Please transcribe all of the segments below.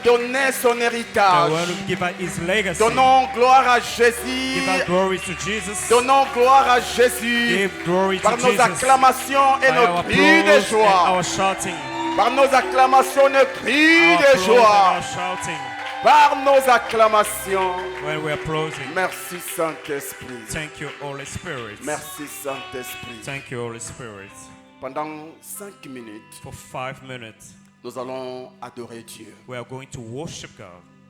donner son héritage. The one who give out his legacy. Donnons gloire à Jésus. Give out glory to Jesus. Donnons gloire à Jésus. Give glory Par to nos Jesus. acclamations et By nos our cris de applause and joie. our shouting. Par nos acclamations et nos cris Our de applause and joie. our shouting. Par nos acclamations. When we are applauding. Merci Saint-Esprit. Thank you, Holy Spirit. Merci Saint-Esprit. Thank you, Holy Spirit. Pendant 5 minutes, For 5 minutes, nous allons adorer Dieu. we are going to worship God.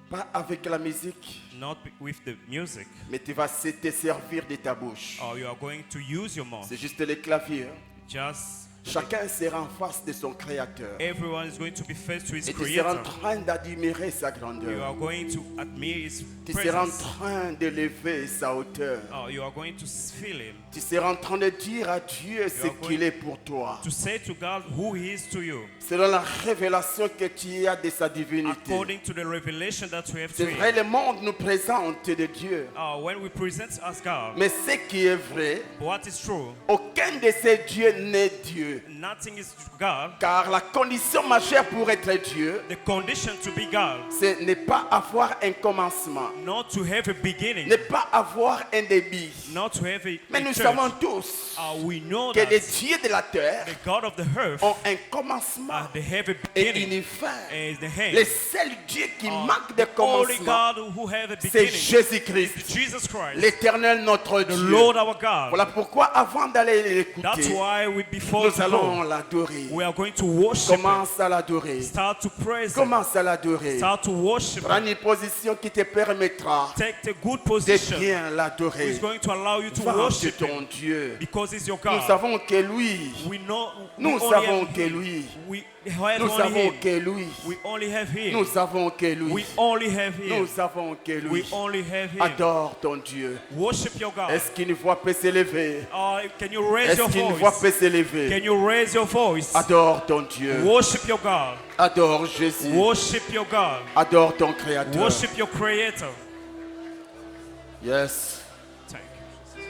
Pas avec la musique, Not with the music. mais tu vas te servir de ta bouche. Or you are going to use your mouth. C'est juste les claviers. Just Chacun sera en face de son Créateur. everyone is going to be faced to his Et tu seras en Creator. train d'admirer sa You grandeur. are going to admire his Tu seras en presence. train d'élever sa hauteur. You are going to feel him. Tu seras en train de dire à Dieu ce qu'il est pour toi. To say to God who he is to you. Selon la révélation que tu as de sa divinité. According to the revelation that we have to C'est vrai, him. le monde nous présente de Dieu. When we present as God, Mais ce qui est vrai, what is true, aucun de ces dieux n'est Dieu. nothing is God. Car la condition majeure pour être Dieu, The condition to be God, c'est ne pas avoir un commencement, not to have a beginning, ne pas avoir un début. not to have a Mais nous church. savons tous We know que that les dieux de la terre the God of the earth, ont un commencement they have a et beginning une fin. and the Le end. seul Dieu qui manque de The only commencement, God who have a c'est beginning Jésus-Christ, is Jesus Christ, l'Éternel notre the Dieu. Lord our God. Voilà pourquoi avant d'aller That's l'écouter, why before nous to allons go, l'adorer. we are going to worship Him. Commence à l'adorer. Start to praise Him. Commence à l'adorer. Start to worship Prends Him. une position qui te permettra Take the good de position. bien l'adorer. It's going to allow you to Va chez worship ton Him Dieu. because He's your Nous God. savons que lui, We know. nous we only savons have que Him. lui, We have nous only savons Him. que lui, We only have Him. nous savons que lui, We only have Him. nous savons que We lui. only have Him. Adore ton Dieu. Worship your God. Est-ce qu'une voix peut s'élever? Can you raise Est-ce your qu'une voix voice? peut s'élever? Can you raise your voice? Adore ton Dieu. Worship your God. Adore Jésus. Worship your God. Adore ton Créateur. Worship your Creator. Yes. Thank you.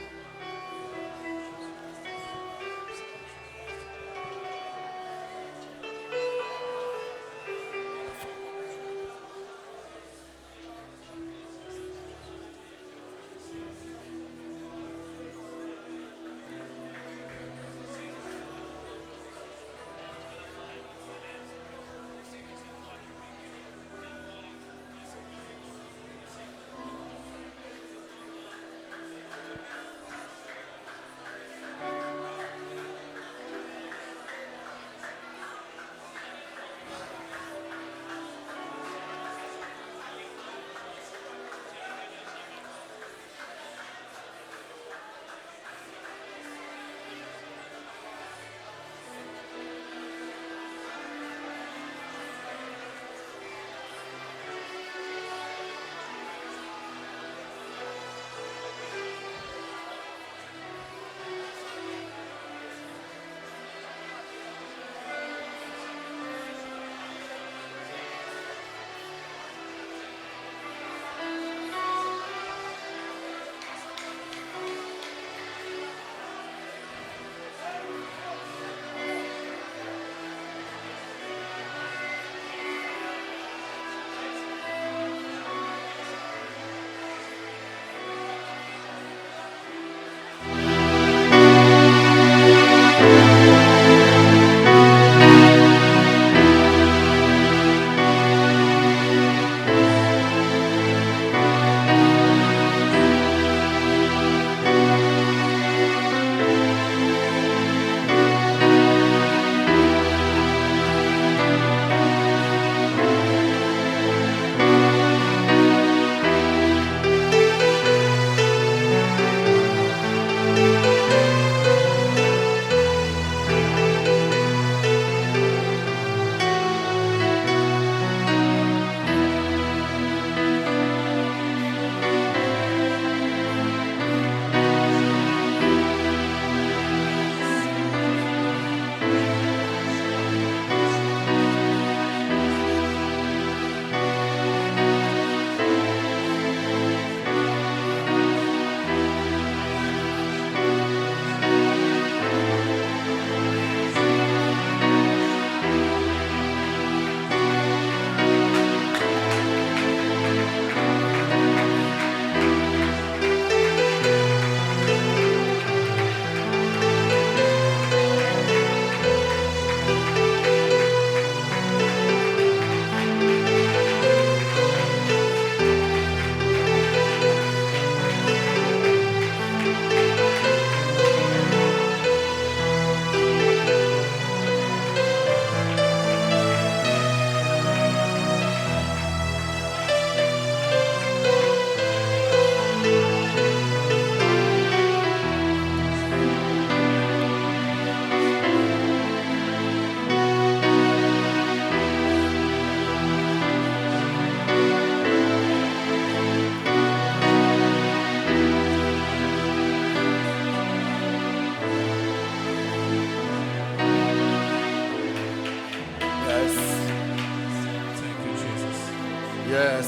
Yes.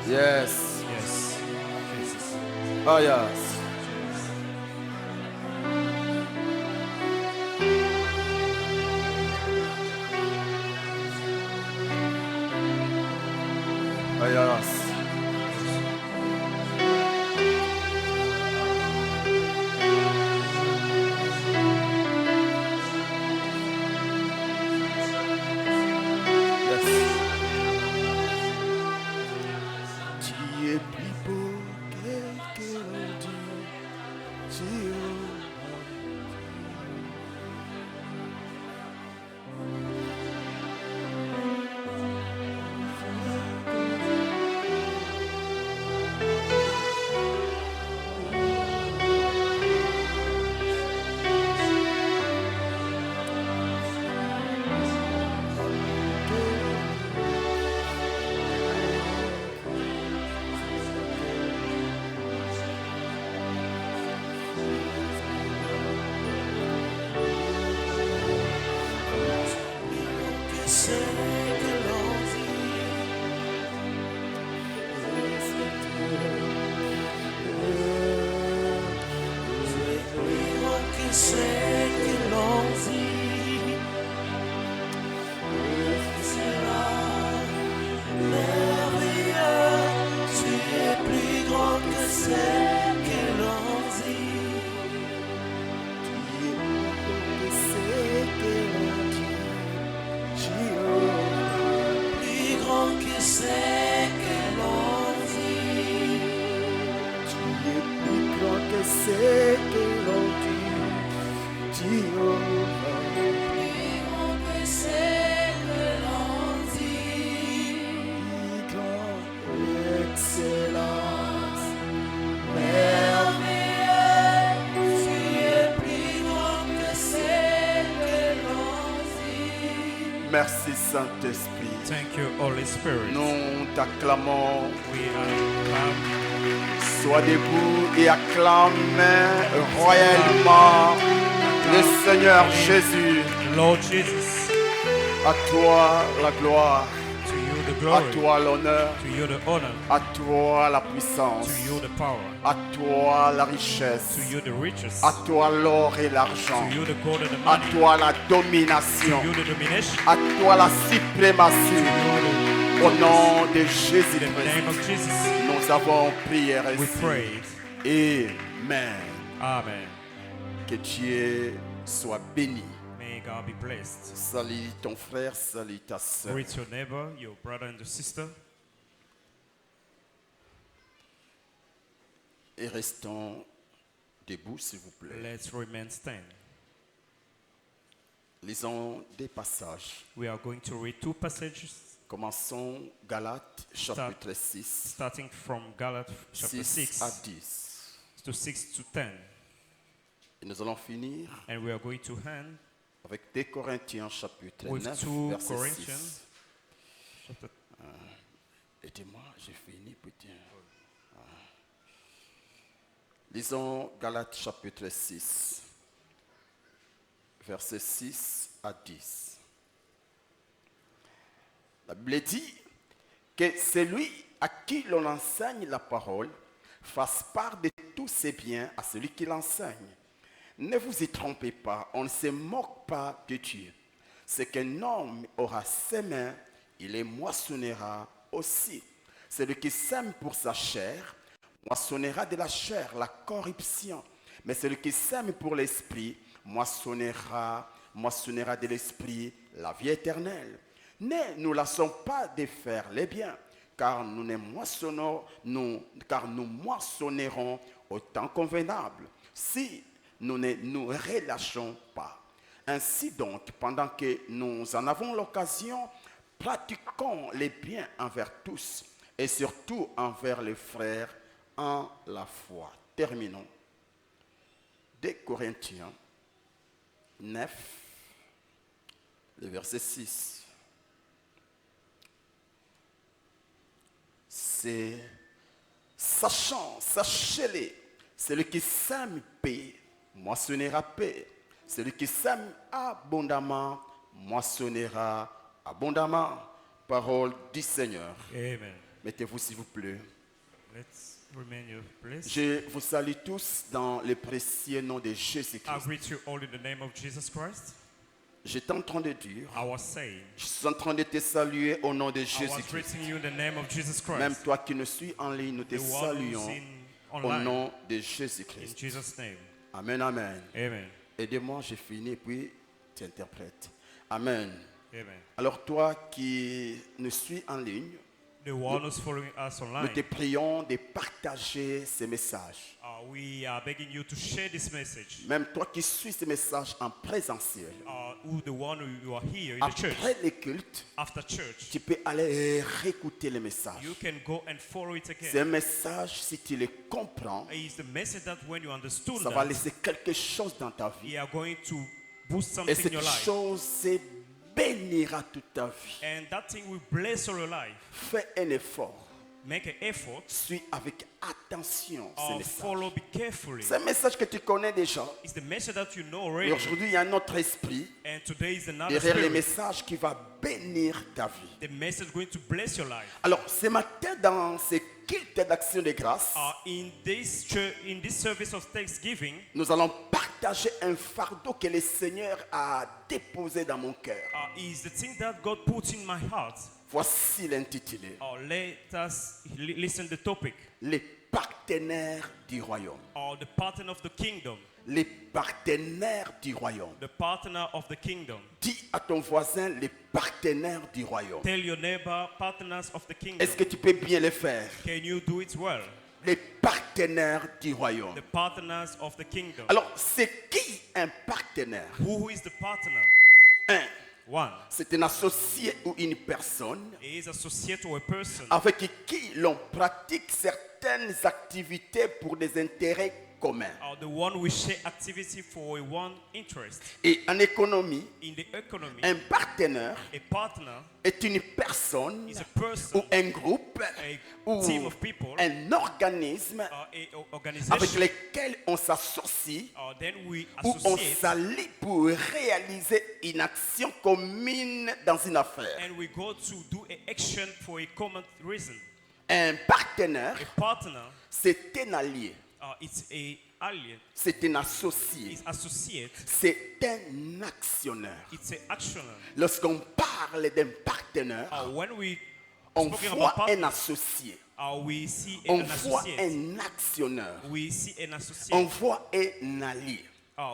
Yes. Yes. Jesus. Oh, yes. Oh, yes. Yes. Tu es plus beau que l'on dit. Tu c'est que l'on dit, Jéhovah. Plus grand que c'est que l'on dit. Grande excellence, Merveilleux, tu es plus grand que c'est que l'on dit. merci Saint-Esprit. Thank you, Holy Spirit. Nous t'acclamons. We are Sois debout et acclame royalement le Seigneur Jésus. Lord Jesus. À toi la gloire, To you the à glory. toi l'honneur, To you the honor. à toi la puissance, To you the power. à toi la richesse, To you the riches. à toi l'or et l'argent, To you the gold and the à money. toi la To domination, you the domination. à toi la suprématie. To Au nom de you Jésus the name of Christ, Jesus. nous avons prié We ainsi. pray. Amen. Amen. Que Dieu soit béni. May God be blessed. Salut ton frère, salut ta soeur. Greet your neighbor, your brother and your sister. Et restons debout, s'il vous plaît. Let's remain stand. Lisons des passages. We are going to read two passages, Commençons Galates, chapitre 6, starting from Galates chapter 6 à 6 10. to 6 to 10. Et nous allons finir And we are going to end avec 2 Corinthiens, chapitre with 9, 2 verset Corinthians 6. chapter. Aidez-moi, j'ai fini, putain. Lisons Galates, chapitre 6, verset 6 à 10. La Bible dit que celui à qui l'on enseigne la parole fasse part de tous ses biens à celui qui l'enseigne. Ne vous y trompez pas, on ne se moque pas de Dieu. Ce qu'un homme aura semé, il les moissonnera aussi. Celui qui sème pour sa chair, moissonnera de la chair la corruption. Mais celui qui sème pour l'esprit, moissonnera de l'esprit la vie éternelle. Ne nous lassons pas de faire les biens, car nous moissonnerons au temps convenable, si nous ne nous relâchons pas. Ainsi donc, pendant que nous en avons l'occasion, pratiquons les biens envers tous, et surtout envers les frères en la foi. Terminons. 2 Corinthiens 9, le verset 6. C'est sachez-le, celui qui sème paix, moissonnera paix. Celui qui sème abondamment, moissonnera abondamment. parole du Seigneur. Amen. Mettez-vous s'il vous plaît. Let's remain your place. Je vous salue tous dans le précieux nom de I Jésus-Christ. greet you all in the name of Jesus Christ. J'étais en train de dire, I was saying, je suis en train de te saluer au nom de I was Jésus-Christ. greeting you in the name of Jesus Même Christ. toi qui nous suis en ligne, nous te The one who's saluons in au online. nom de In Jésus-Christ. Jesus' name. Amen, amen. Amen. Aidez-moi, j'ai fini, puis tu interprètes. Amen. Amen. Alors toi qui nous suis en ligne, The one who's following us nous online, te prions de partager ces messages. we are begging you to share this message. Même toi qui suis ces messages en présentiel, Who the one who are here in the church, après les cultes, after church, tu peux aller réécouter les messages. you can go and follow it C'est again. un message, si tu le comprends, It's the message that when you understood ça va that, laisser quelque chose dans ta vie. you are going to boost Et something in cette your life. chose bénira toute ta vie. And that thing will bless all your life. Fais un effort. Make an effort. Suis avec attention ce message. Follow, be carefully. C'est un message que tu connais déjà. It's the message that you know Et already. aujourd'hui, il y a un autre esprit And today is another derrière les spirit. messages qui va bénir ta vie. The message going to bless your life. Alors, ce matin, dans ce culte d'action de grâce, In this church, in this service of Thanksgiving, nous allons partager un fardeau que le Seigneur a déposé dans mon cœur. is the thing that God put in my heart. Voici l'intitulé. Let us listen to the topic. Les partenaires du royaume. The partner of the kingdom. Les partenaires du royaume. The partner of the kingdom. Dis à ton voisin les partenaires du royaume. Tell your neighbor, partners of the kingdom. Est-ce que tu peux bien le faire? Can you do it well? Les partenaires du royaume. The partners of the kingdom. Alors, c'est qui un partenaire? Who is the partner? Un, One. c'est un associé ou une personne He is associate or a person avec qui l'on pratique certaines activités pour des intérêts communs. the one we share activity for a one interest. Et en économie, In the economy, un partenaire a partner est une personne is a person, ou un groupe a ou team of people, un organisme a avec organization. lequel on s'associe Then we ou on associate s'allie pour réaliser une action commune dans une affaire. and we go to do an action for a common reason. Un partenaire, A partner, c'est un allié, it's a alien, c'est un associé, it's associate, c'est un actionnaire. it's a actioner. Lorsqu'on parle d'un partenaire, When we on speaking voit about un partner, associé, we see on an voit associate. un actionnaire, We see an on associate. voit un allié.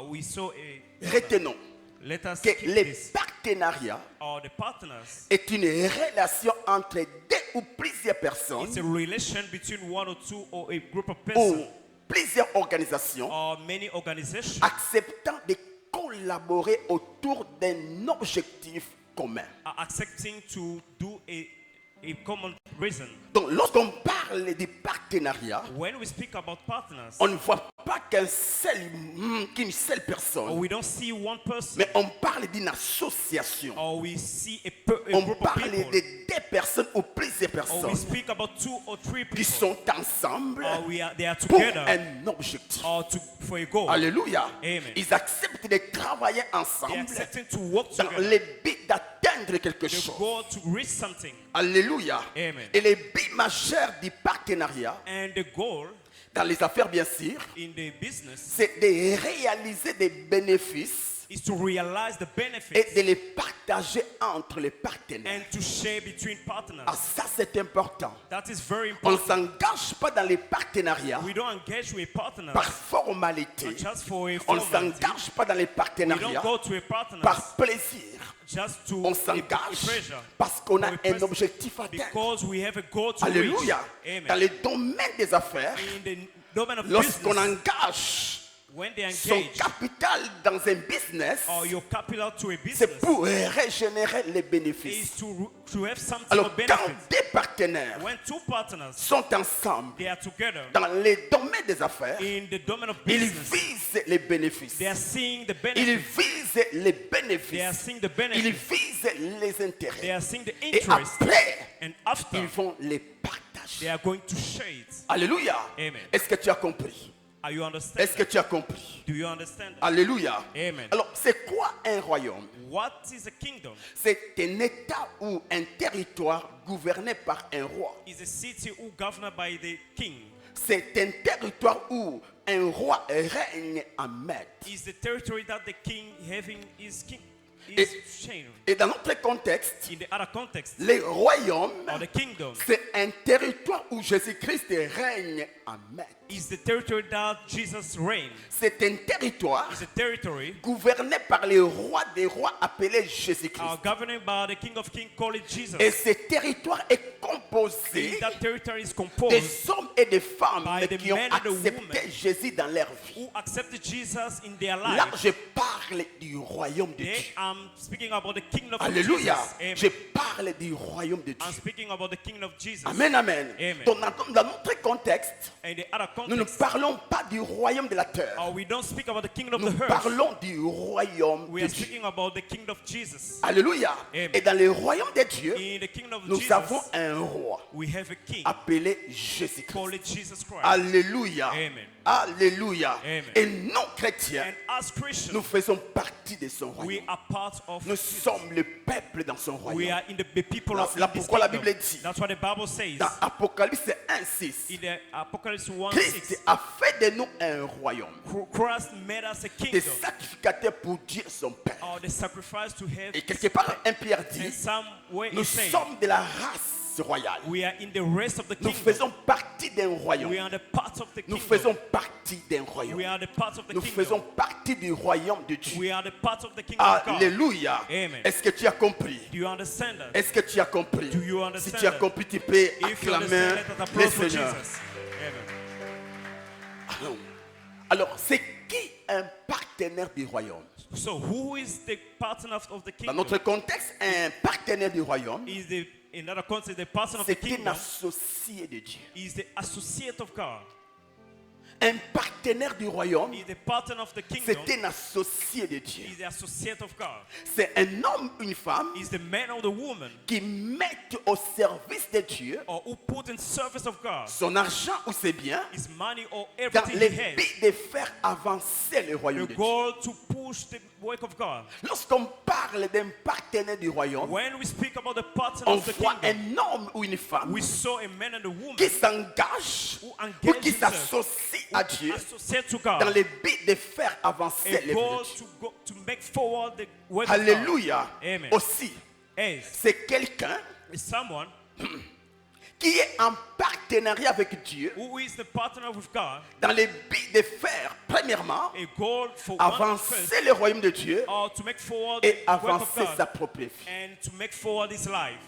We saw a. Retenons Let us que keep les this. partenariats The partners. est une relation entre deux ou plusieurs personnes It's a relation between one or two or a group of ou persons plusieurs organisations or many organizations acceptant de collaborer autour d'un objectif commun. are accepting to do a common reason. Donc, lorsqu'on parle de partenariat, When we speak about partners, on ne voit pas qu'une seule personne, we don't see one person, mais on parle d'une association. or we see a On group of parle people, de deux personnes ou plusieurs or we personnes speak about two or three qui people, sont ensemble or they are pour together, un objectif. or for a goal. Alléluia. Amen. Ils acceptent de travailler They are ensemble accepting to work dans together. le but d'atteindre quelque The chose. goal to reach something. Alléluia. Amen. Et le but majeur du partenariat, And the goal dans les affaires bien sûr, in the business c'est de réaliser des bénéfices is to realize the et benefits de les partager entre les partenaires. and to share between partners. Ah, ça c'est important. That is very On ne important. s'engage pas dans les partenariats We don't engage with partners par formalité. just for a On ne formality. s'engage pas dans les We don't partenariats go to a partner par plaisir. just to On a s'engage pleasure. parce qu'on a For a un person, objectif à atteindre. Because we have a goal to Alléluia. reach. Dans Amen. le domaine des affaires, In the domain of lorsqu'on business, engage when they son engage capital dans un business, or your capital to a c'est business, pour régénérer les is bénéfices. to have something Alors, of quand benefit. des partenaires When two partners sont ensemble they are together dans les domaines des affaires, in the domain of ils business, visent les bénéfices. they are seeing the Ils benefits. visent les They are bénéfices. seeing the Ils benefits. visent les They intérêts. are seeing the Et interest. après, And after, ils vont les they partager. are going to share it. Alléluia. Amen. Est-ce que tu as compris? Are you understand? Est-ce que tu as compris? Do you understand? that? Alléluia. Amen. Alors, c'est quoi un royaume? What is a kingdom? C'est un État ou un territoire gouverné par un roi. Is a city who governed by the king. C'est un territoire où un roi règne en maître. Is the territory that the king having his king Et, is chained. et dans notre contexte, In the other context, les royaumes, or the kingdom c'est un territoire où Jésus-Christ règne en maître. is the territory that Jesus reigned. C'est un territoire Is a territory gouverné par le roi des rois appelé Jésus-Christ. governed by the King of Kings called Jesus. Et ce territoire est And composé that territory is des composed hommes et des femmes by the qui ont men and the accepté women Jésus dans leur vie. who accepted Jesus in their Là, life. je parle du royaume de They Dieu. am speaking about the kingdom of Alléluia. Jesus. Amen. Je parle du royaume de I'm Dieu. speaking about the kingdom of Jesus. Amen, amen. Amen. Donc, dans notre contexte, And the other nous ne context, parlons pas du royaume de la terre. we don't speak about the kingdom Nous of the earth. parlons du royaume We de are Dieu. speaking about the kingdom of Jesus. Alléluia. Amen. Et dans le royaume de Dieu, In the kingdom of nous Jesus, avons un roi we have a king appelé Jésus-Christ. called Jesus Christ. Alléluia. Amen. Alléluia. Amen. Et nous, chrétiens, And as Christians, nous faisons partie de son we royaume. are part of Nous Jesus. sommes le peuple dans son We royaume. are in the people Là, of là in this pourquoi la kingdom. Bible dit, That's what the Bible says. dans Apocalypse 1:6, In the Apocalypse 1:6, Christ a fait de nous un royaume, Christ made us a des kingdom, sacrificateurs pour Dieu son Père. or the sacrifice to have. Et quelque part, 1 Pierre In dit, some way, nous it says, sommes de la race royale. we are in the rest of the Nous kingdom. faisons partie d'un We royaume. are the part of the Nous kingdom. faisons partie d'un We royaume. are the part of the Nous faisons kingdom. partie du royaume de Dieu. We are the part of the kingdom of God. Alléluia. Amen. Est-ce que tu as compris? Do you understand that? Est-ce que tu as compris? Do you Si understand tu as that? compris, tu peux If you acclamer understand, let us le applaud for Seigneur. Jesus. Amen. Alors, c'est qui un partenaire du royaume? So, who is the partner of the Dans kingdom? notre contexte, un partenaire du royaume, Is the in other context the partner of the c'est un kingdom associé de Dieu. is the associate of God. Un partenaire du royaume, Is the partner of the kingdom. c'est un associé de Dieu. Is the associate of God. C'est un homme, une femme Is the man or the woman qui mettent au service de Dieu or who put in service of God son argent ou ses biens his money or dans everything le he has. but de faire avancer le royaume The de Dieu. goal to push the work of God. Lorsqu'on parle d'un partenaire du royaume, When we speak about the partner on of the voit kingdom, un homme ou une femme we saw a man and a woman qui s'engage who ou engage qui himself, s'associe à Dieu associate to dans God, le but de faire avancer a le goal de Dieu. to make forward the work of Alléluia. God. Amen. Aussi, Yes, c'est quelqu'un is someone qui est en partenariat avec Dieu who is the partner with God, dans le but de faire, premièrement, a goal for one first, avancer le royaume de Dieu or to make forward et the work of avancer sa God, propre vie. and to make forward his life.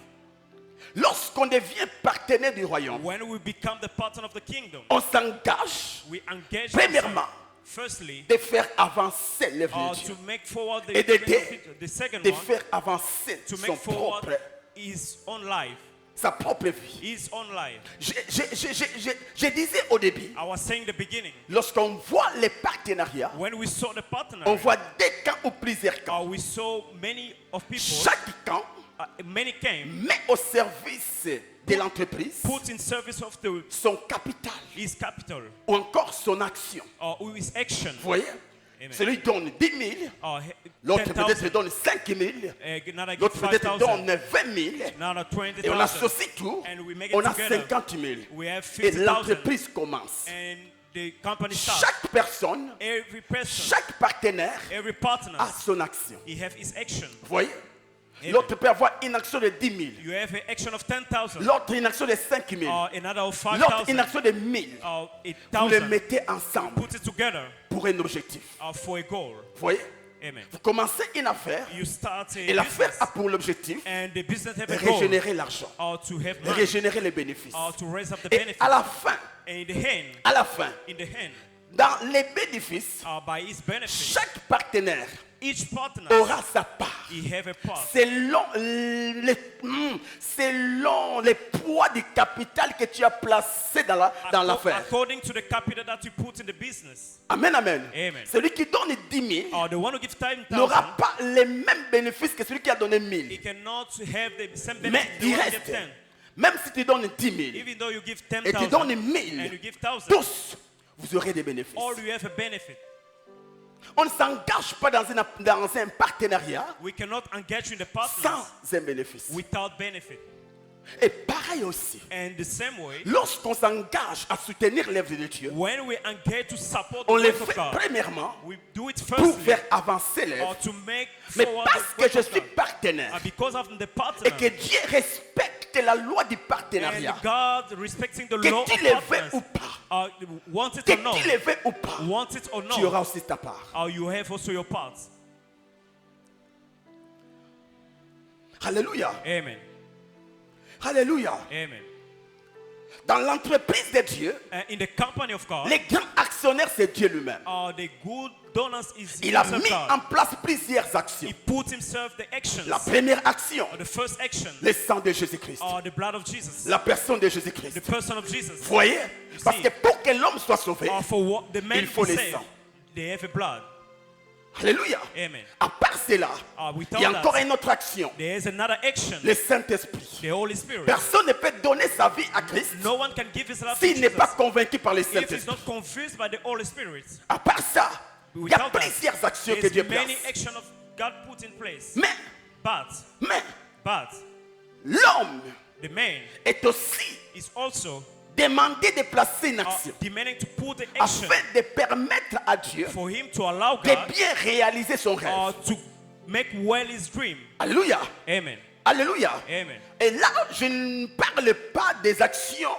Lorsqu'on devient partenaire du royaume, When we become the partner of the kingdom, on s'engage we engage premièrement ourselves, firstly, de faire avancer l'œuvre or de Dieu, to make forward the et d'aider benefit. The second de one, faire avancer to son make forward propre, his own life, sa propre vie. his own life. Je disais au début, I was saying the beginning, lorsqu'on voit les partenariats, when we saw the partner, on voit des camps ou plusieurs camps. we saw many of people, Chaque camp many came, met au service de l'entreprise put in service of the son capital his capital ou encore son action. or his action. Vous voyez? Amen. Celui donne 10 000, Or l'autre 10,000, peut-être donne 5 000, another give l'autre peut-être 5,000, donne 20 000, another et on 20,000, associe tout, and we make it on a together. 50 000. We have Et 50,000, l'entreprise commence. and the company starts. Chaque personne, Every person, chaque partenaire every partner, a son action. he have his action. Vous voyez? Amen. L'autre peut avoir une action de 10 000, You have an action of 10,000, l'autre une action de 5 000, or another of l'autre une 5,000, action de 1000. or Vous les 1,000. mettez ensemble Put it together pour un objectif. for a goal. Vous voyez? Amen. Vous commencez une affaire You start a et l'affaire business, a pour l'objectif and the business have de a goal, régénérer l'argent, or to have de money, régénérer les bénéfices. or to raise up the Et benefits. à la fin, In the hand, à la fin, in the hand, dans les bénéfices, by his benefits, chaque partenaire each partner, aura sa part. he have a part. Selon les poids du capital que tu as placé dans l'affaire. According to the capital that you put in the business. Amen, amen. Amen. Celui qui donne 10 000 Or the one who gives 10,000, n'aura pas les mêmes bénéfices que celui qui a donné 1 000. he cannot have the same Mais benefit. The il one who reste, gives 10. même si tu donnes 10 000 Even though you give et tu donnes 10,000 1 000, and you give 1,000, tous, vous aurez des bénéfices. all you have a benefit. On ne s'engage pas dans un partenariat We cannot engage in the partners sans un bénéfice. without benefit. Et pareil aussi, And the same way, lorsqu'on s'engage à soutenir l'œuvre de Dieu, when we engage to support the on le work of fait God, premièrement we do it pour firstly faire avancer or l'œuvre. to make Mais forward parce the que work je of suis God. partenaire And because of the et partner, que Dieu respecte la loi du partenariat, and God respecting the que law tu of le veux partners, ou pas, want it que or no, tu le veux ou pas, want it or tu no, auras aussi ta part. you have also your part. Alléluia. Amen. Alléluia. Amen. Dans l'entreprise de Dieu, In the company of God, les grands actionnaires, c'est Dieu lui-même. the good donors is Il a himself mis God. en place plusieurs actions. He put himself the actions. La première action, The first action, le sang de Jésus-Christ. the blood of Jesus, La personne de the Jésus-Christ. person of Jesus. Vous voyez? Parce see. que pour que l'homme soit sauvé, For what the man il faut be le saved, sang. they have a blood. Alléluia. Amen. À part cela, Without il y a encore that, une autre action. there is another action, Le Saint-Esprit. the Holy Spirit. Personne ne peut donner sa vie à Christ No one can give his life to s'il n'est pas Jesus convaincu par le if he's Saint-Esprit. not confused by the Holy Spirit. À part ça, il y a Without that, plusieurs actions que Dieu there's many place. actions of God put in place. Mais But l'homme the man est aussi is also demandé de placer une action demanding to put the action afin de permettre à Dieu for him to allow de God bien réaliser son rêve. to make well his dream. Alléluia. Amen. Alléluia. Amen. Et là, je ne parle pas des actions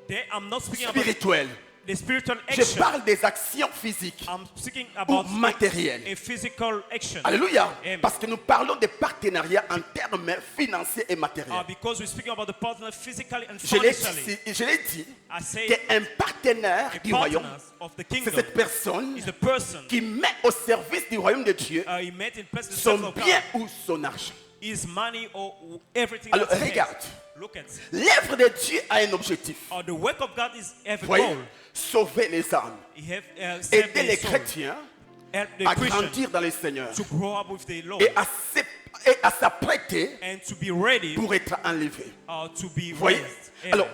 There, I'm not speaking about spirituelles. the spiritual Je action. parle des actions physiques I'm speaking ou about matérielles. a physical action. Alléluia. Amen. Parce que nous parlons de partenariats en termes financiers et matériels. Because we're speaking about the partner physically and Je l'ai financially. dit I say qu'un partenaire a du royaume, partner of the c'est kingdom cette personne is the person qui met au service du royaume de Dieu he met in place the son service of bien God, ou son argent. his money or everything. Alors, that he has. regarde. Look at L'œuvre de Dieu a un objectif. the work of God is have a Voyez, goal. sauver les âmes. He have saved Aider the les soul, chrétiens help the à Christian grandir dans le Seigneur to grow up with the Lord et à s'apprêter and to be ready pour être enlevé. to be Voyez? raised. Amen. Alors,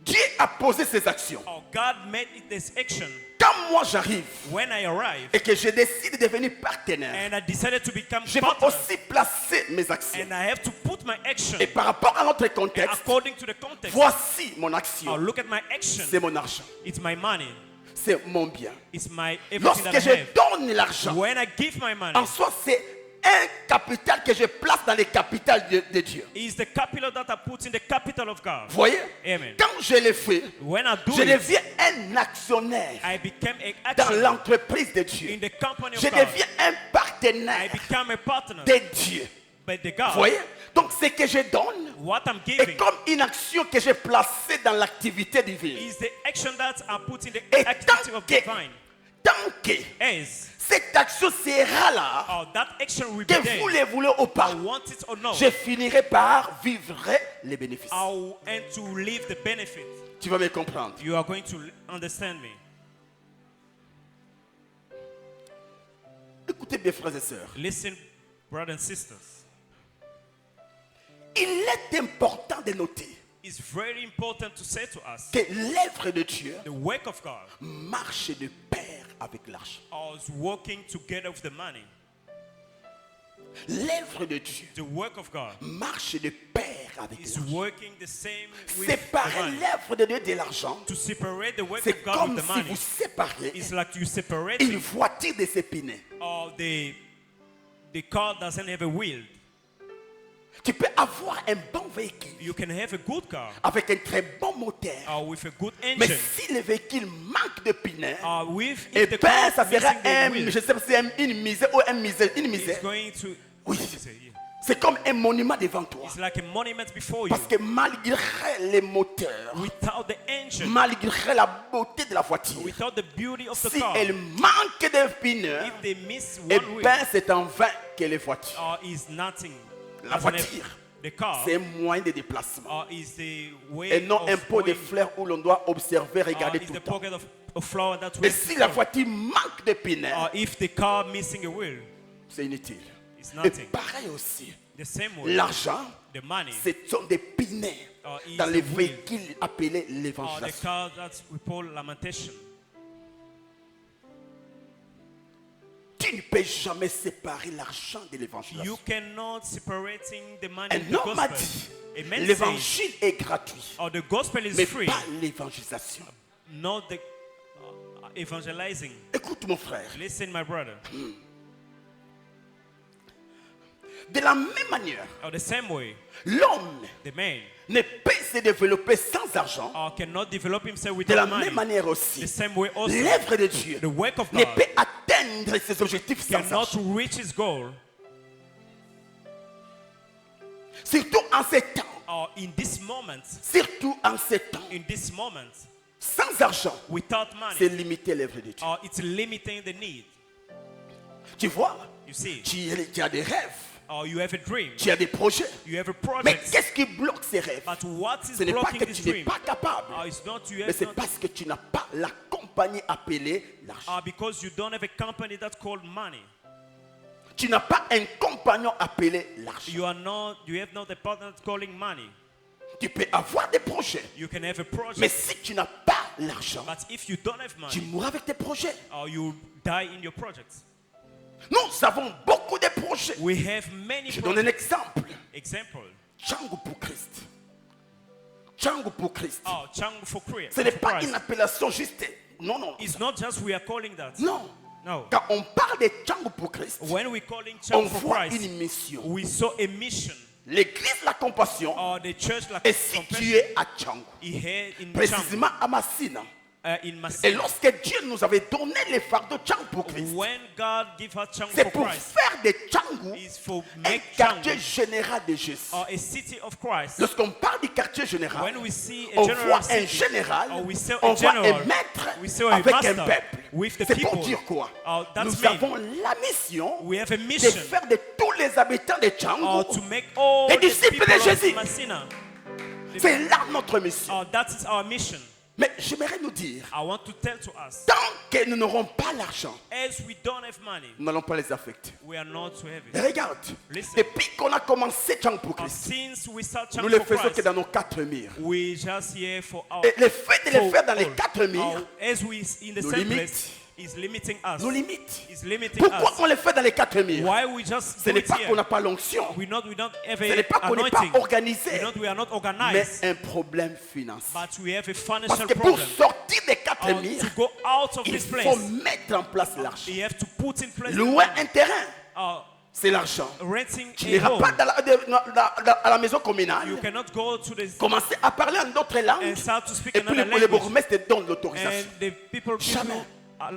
Dieu a posé ses actions. God made it this action Quand moi j'arrive when I arrived et que je décide de devenir partenaire, and I decided to become je vais partner, aussi placer mes actions. and I have to put my action Et par rapport à notre contexte, according to the context. voici mon action. Look at my action. C'est mon argent. It's my money. C'est mon bien. It's my everything Lorsque that I je have. donne l'argent, When I give my money, en soi, c'est un capital que je place dans le capital de Dieu. it's the capital that I put in the capital of God. Vous voyez? Amen. Quand je le fais, When I do je it, deviens un actionnaire I became an dans action l'entreprise de in Dieu. the company of Je God. deviens un I partenaire become a partner de Dieu. by the Vous God. voyez? Donc ce que je donne What I'm est giving comme une action que j'ai placée dans l'activité divine. is the action that I put in the Et activity of divine. tant que As cette action sera là, that action will be que there, vous le voulez ou pas, I want it or not, je finirai par vivre les bénéfices. I'll end to live the benefit. Tu vas me comprendre. You are going to understand me. Écoutez bien, frères et sœurs. Listen, brothers and sisters. Il est important de noter It's very important to say to us, que l'œuvre de Dieu the work of God marche de pair avec l'argent. is working together with the money. L'œuvre de Dieu The work of God marche de pair avec is l'argent. working the same with Séparer the money. l'œuvre de Dieu de l'argent, To separate the work c'est of God comme with the si money vous sépariez is like you separate une voiture de ses pneus. the car doesn't have a wheel. Tu peux avoir un bon véhicule You can have a good car avec un très bon moteur. with a good Mais engine. si le véhicule manque de pneus, If eh the ben, car ça is sera missing the wheel, je sais pas si c'est une misère ou une it's misère. going to. Oui. Yeah. C'est comme un monument devant toi. It's like a monument before you. Parce que malgré les moteurs, Without the engine, malgré la beauté de la voiture, without the beauty of the si car, elle manque de pneus, if they miss eh one wheel, ben, c'est en vain que les voitures. is nothing. La Doesn't have- voiture, the car c'est un moyen de déplacement. is the way Et non un of pot de going, fleurs où l'on doit observer, regarder is tout the le temps. pocket of flower that we Et si la voiture manque de pneus, if the car missing a wheel, c'est inutile. it's Et nothing. pareil aussi, The same way, l'argent, the money, ce sont des pneus is dans les the wheel. véhicules appelés the l'évangélisation. car that we call lamentation. Tu ne peux jamais séparer l'argent de l'évangile. You cannot separating the money Un and the homme m'a gospel. dit, A man says, l'évangile est gratuit, the gospel is mais free, pas l'évangélisation. not the evangelizing. Écoute mon frère, Listen, my brother. de la même manière, The same way, l'homme the man ne peut se développer sans argent. cannot develop himself De la without money. même manière The aussi, same way also, l'œuvre de Dieu the work of ne God peut atteindre ses objectifs sans cannot argent. reach his goal Surtout en ces temps, in this moment. surtout en ces temps, In this moment, sans argent, without c'est money, limiter l'œuvre de Dieu. it's limiting the need. Tu vois, You see, tu as des rêves, you have a dream, tu as des projets. you have a Mais project, qu'est-ce qui bloque ces rêves? but what is Ce n'est pas blocking que this tu n'es dream? pas capable, It's not you mais have c'est not, parce que tu n'as pas la compagnie appelée l'argent. because you don't have a company that's called money. Tu n'as pas un compagnon appelé l'argent. You have not a partner that's calling money. Tu peux avoir des projets, You can have a project, mais si tu n'as pas l'argent, but if you don't have tu money, mourras avec tes projets. you die in your projects. Nous avons beaucoup de projets. We have many Je donne un projects. exemple. Example, Django pour Christ. Django pour Christ. Changu for Korea. Ce n'est for pas Christ. une appellation juste. Non, non. It's not just we are calling that. Non. No. Quand on parle de Django pour Christ, When we're calling on Changu for voit Christ, une mission. we saw a mission. L'église La Compassion The church like est située à Django, here in Changu, précisément à Massina. in Et Massina. lorsque Dieu nous avait donné les fardeaux Django pour Christ, When God give us Changu c'est for pour Christ, faire de Django is for un make quartier Changu général de Jésus. a city of Christ. Lorsqu'on parle du quartier général, When we see a on voit general un city, général, we see on a voit general, un maître we see a avec un master peuple. with the C'est pour people. dire quoi? That's Nous mean avons la mission we have a de mission faire de tous les habitants de Django. to make all Les the disciples people de of Jésus. Massina. C'est là notre mission. That is our mission. Mais j'aimerais nous dire, I want to tell to us, tant que nous n'aurons pas l'argent, as we don't have money, nous n'allons pas les affecter. we are not to have Et it. regarde, Listen. depuis qu'on a commencé Django pour Christ, Since we start nous Changu le for faisons que Christ, dans nos quatre murs. we just here for our Et le fait de le for faire dans les all. quatre murs As we in the nous same limite. place is limiting us. nous limite. Is limiting Pourquoi us. on le fait dans les quatre murs? Why we just Ce do n'est it pas here? qu'on n'a pas l'onction, We don't have ce n'est pas a qu'on n'est pas anointing. organisé, We are not mais organized, un problème financier. but we have a Parce financial que pour problem. sortir des quatre murs, To go out of il this faut place, mettre en place l'argent. you have to put in place Louer un terrain, c'est l'argent. renting Tu a n'iras home. pas à la maison communale, You cannot go to the commencer à parler en d'autres langues, and start to speak et puis another le language, bourgmestre te donne l'autorisation. and the people give Jamais. you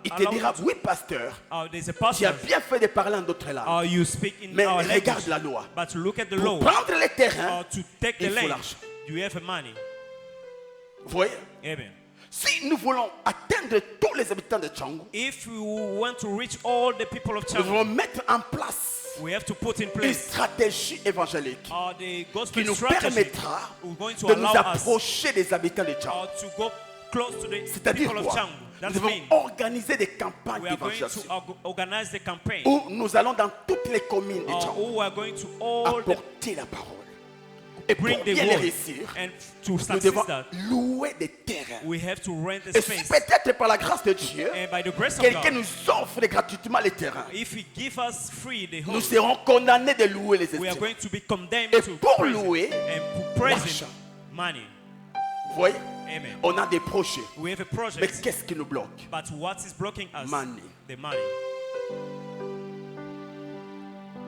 Il te dira, oui pasteur, there's a tu as pastor. bien fait de parler en d'autres langues. You speak in Mais our regarde language, la loi. but look at the Pour law. prendre les terrains, To take the il faut land, l'argent. you have money. Vous voyez, Amen. si nous voulons atteindre tous les habitants de Django, If we want to reach all the people of nous devons Changu, mettre en place we have to put in une place stratégie évangélique the qui gospel nous strategy permettra who's going to de nous allow us approcher des habitants de Django. to go close to the C'est-à-dire people of quoi? Changu. Nous That's devons mean organiser des campagnes we are going to d'évangélisation organize the campaign, où nous allons dans toutes les communes de Django we are going to all the apporter la parole. Et pour bring the bien word, réussir, and to nous succeed devons that, louer des terrains. we have to rent the Et si space. peut-être par la grâce de Dieu, And by the grace of quelqu'un God, nous offre gratuitement les terrains, if He give us free the nous home, serons condamnés de louer les we are terrains. going to be condemned Et to pour prison louer and to prison l'argent. money. Vous voyez, Amen. on a des projets. We have a Mais project, qu'est-ce qui nous bloque? but what is blocking us? Money. The money.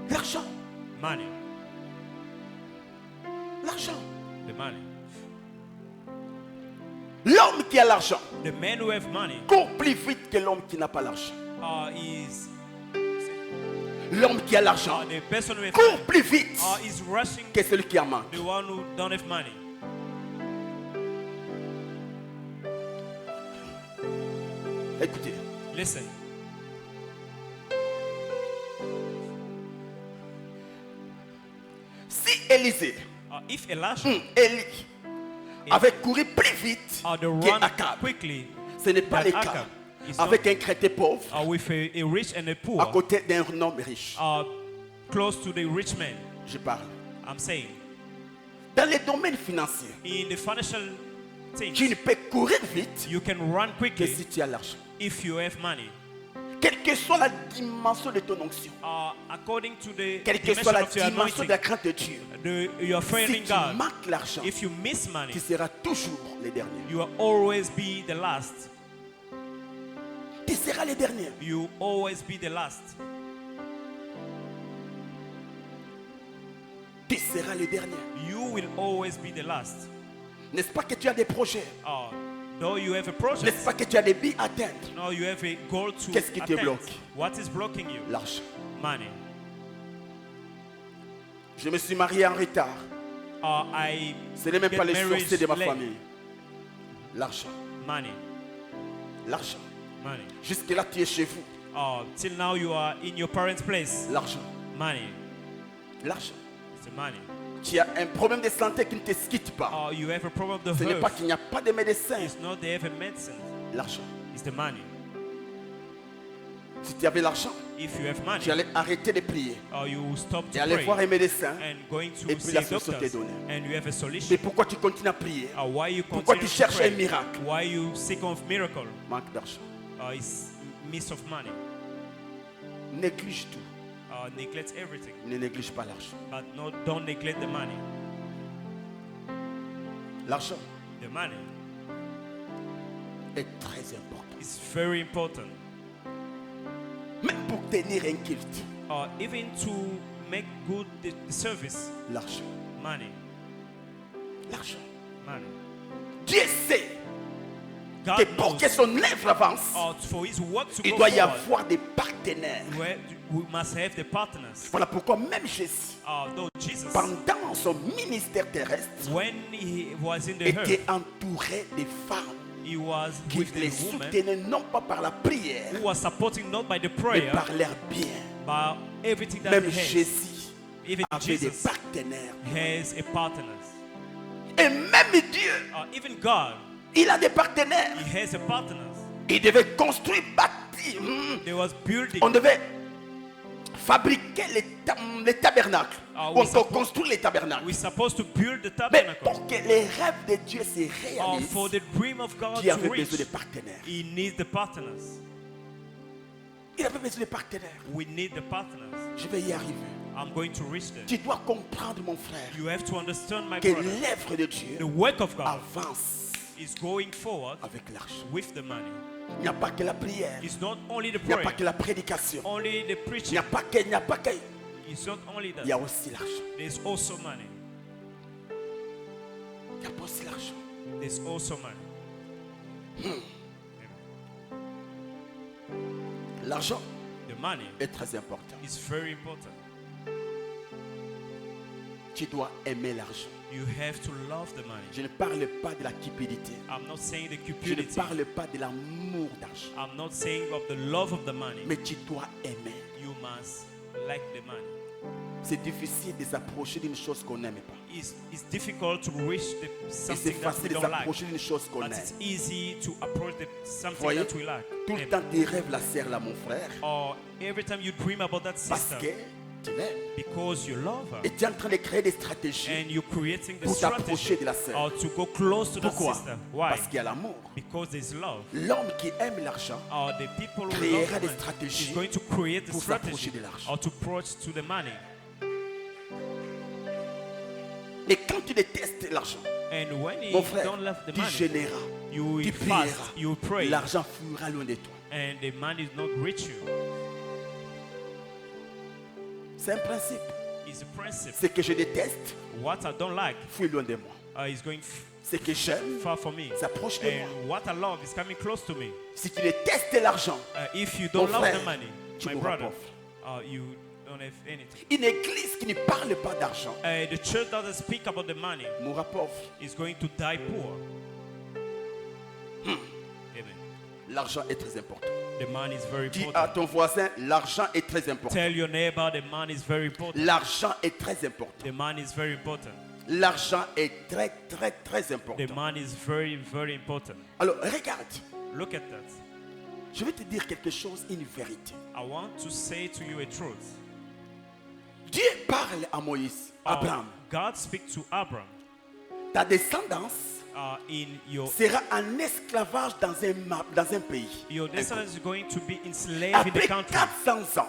L'argent. Money. L'argent. The money. L'homme qui a l'argent The man who have money court plus vite que l'homme qui n'a pas l'argent. is L'homme qui a l'argent the person who have court money plus vite is rushing que celui qui en manque. the one who don't have money. Écoutez, Listen, si Élisée, if Elisha Élie, avait couru plus vite the run qu'Akab, quickly ce n'est pas than le cas. Acab, it's Avec un chrétien pauvre with a rich and a à poor, côté d'un homme riche. close to the rich man. Je parle. I'm saying, Dans les domaines financiers, in the financial tu things, ne peux courir vite you can run que quickly si tu as l'argent. if you have money. Quelle que soit la dimension de ton onction, according to the quelle que dimension soit la of your dimension de anointing, la crainte de Dieu, you are si fearing tu God. manques l'argent, If you miss money, tu seras toujours les derniers. you will always be the last. Tu seras les derniers. You will always be the last. Tu seras les derniers. You will always be the last. N'est-ce pas que tu as des projets? Though you have a project, N'est-ce pas que tu as des buts à atteindre? no, you have a goal to Qu'est-ce qui te atteint. bloque? What is blocking you? L'argent. Money. Je me suis marié en retard. I Ce n'est même get pas les married sources de ma late. famille. L'argent. Money. L'argent. Money. Jusque-là, tu es chez vous. Till now you are in your parents' place. L'argent. Money. L'argent. It's the money. Tu as un problème de santé qui ne te quitte pas. You have a problem of Ce the n'est pas health. qu'il n'y a pas de médecin. It's not they have a medicine. L'argent. It's the money. Si tu avais l'argent, If you have money, tu allais arrêter de prier you will stop et to aller pray voir un médecin. and going to Et puis see la solution doctors, t'est donnée. and you have a solution. Mais pourquoi tu continues à prier? Why you Pourquoi continue tu to cherches pray? un miracle? Why you seek of miracle? Manque d'argent. It's miss of money. Néglige tout. Neglect everything, Ne néglige pas l'argent. but don't neglect the money. L'argent The money est très important. is very important. Même pour tenir un culte, Even to make good the service, l'argent. money, L'argent. money. Dieu sait God que pour que knows, son œuvre avance, for His work to il go doit y forward, avoir des partenaires. we must have the partners. Voilà pourquoi même Jésus, Though Jesus, pendant son ministère terrestre, when He was in the était earth, entouré de femmes He was qui with les the woman soutenaient non pas par la prière, who was supporting not by the mais prayer, par leur bien. but everything that Même He has. Jésus Even avait des Jesus partenaires. has a partner. Et même Dieu, Even God, il a des partenaires. He has a partner. Il devait construire, bâtir. There was building. On devait fabriquer les tabernacles. Ou encore construire les tabernacles. We're supposed to build the Mais tabernacle. pour que les rêves de Dieu se réalisent, For the dream of God Dieu to avait reach, besoin de partenaires. He needs the partners. Il avait besoin de partenaires. We need the partners. Je vais y arriver. I'm going to reach them. Tu dois comprendre, mon frère, You have to understand, my que brother, l'œuvre de the Dieu work of God avance is going forward avec l'argent. with the money. Il n'y a pas que la prière. It's not only the Il n'y a pas prayer, que la prédication. only the Il preaching. n'y a pas que, il n'y a pas que. It's not only Il y a that. aussi l'argent. There's also money. Il y a pas aussi l'argent. There's also money. L'argent The money est très important. is very important. Tu dois aimer l'argent. You have to love the money. Je ne parle pas de la cupidité. I'm not saying the Je ne cupidity. parle pas de l'amour d'argent. I'm not saying of the love of the money. Mais tu dois aimer. You must like the money. C'est difficile de s'approcher d'une chose qu'on n'aime pas. It's difficult to reach Et c'est something that we facile de don't like. s'approcher d'une chose qu'on But aime. it's easy to approach something Voyez, that we like. tout le temps tu rêves la sœur là, mon frère, Or every time you dream about that parce sister, que tu l'aimes. because you love her, Et tu es en train de créer des stratégies and you're creating the pour t'approcher strategy de la sœur. or to go close to the Pourquoi? sister. Why? Parce qu'il y a l'amour. Because there's love. L'homme qui aime l'argent Or the people who créera love des money stratégies is going to create the pour s'approcher strategy de l'argent. or to approach to the money. Et quand tu détestes l'argent, And when you mon frère, don't love the tu money, gêneras, you will tu fast, prieras, you will pray, l'argent fuira loin de toi. and the money is not reach you. C'est un principe. It's a principle. Ce que je déteste, What I don't like fuit loin de moi. is going Ce que j'aime, far from me. s'approche de moi. And what I love is coming close to me. Si tu détestes l'argent, If you mon don't love frère, the money, tu my n'auras brother, pas. you don't have anything. une église qui ne parle pas d'argent The church doesn't speak about the money mourra pauvre. is going to die poor. Amen. L'argent est très important. The money is very Dis à important. ton voisin, l'argent est très important. Tell your neighbor the money is very important. L'argent est très important. The money is very important. L'argent est très, très, très The important. money is very, very important. Alors, regarde, Look at that. je vais te dire quelque chose, une vérité. I want to say to you a truth. Dieu parle à Moïse, Abraham. God speaks to Abraham. Ta descendance in your sera en esclavage dans un pays. your descendants is going to be enslaved in the Après country. 400 ans,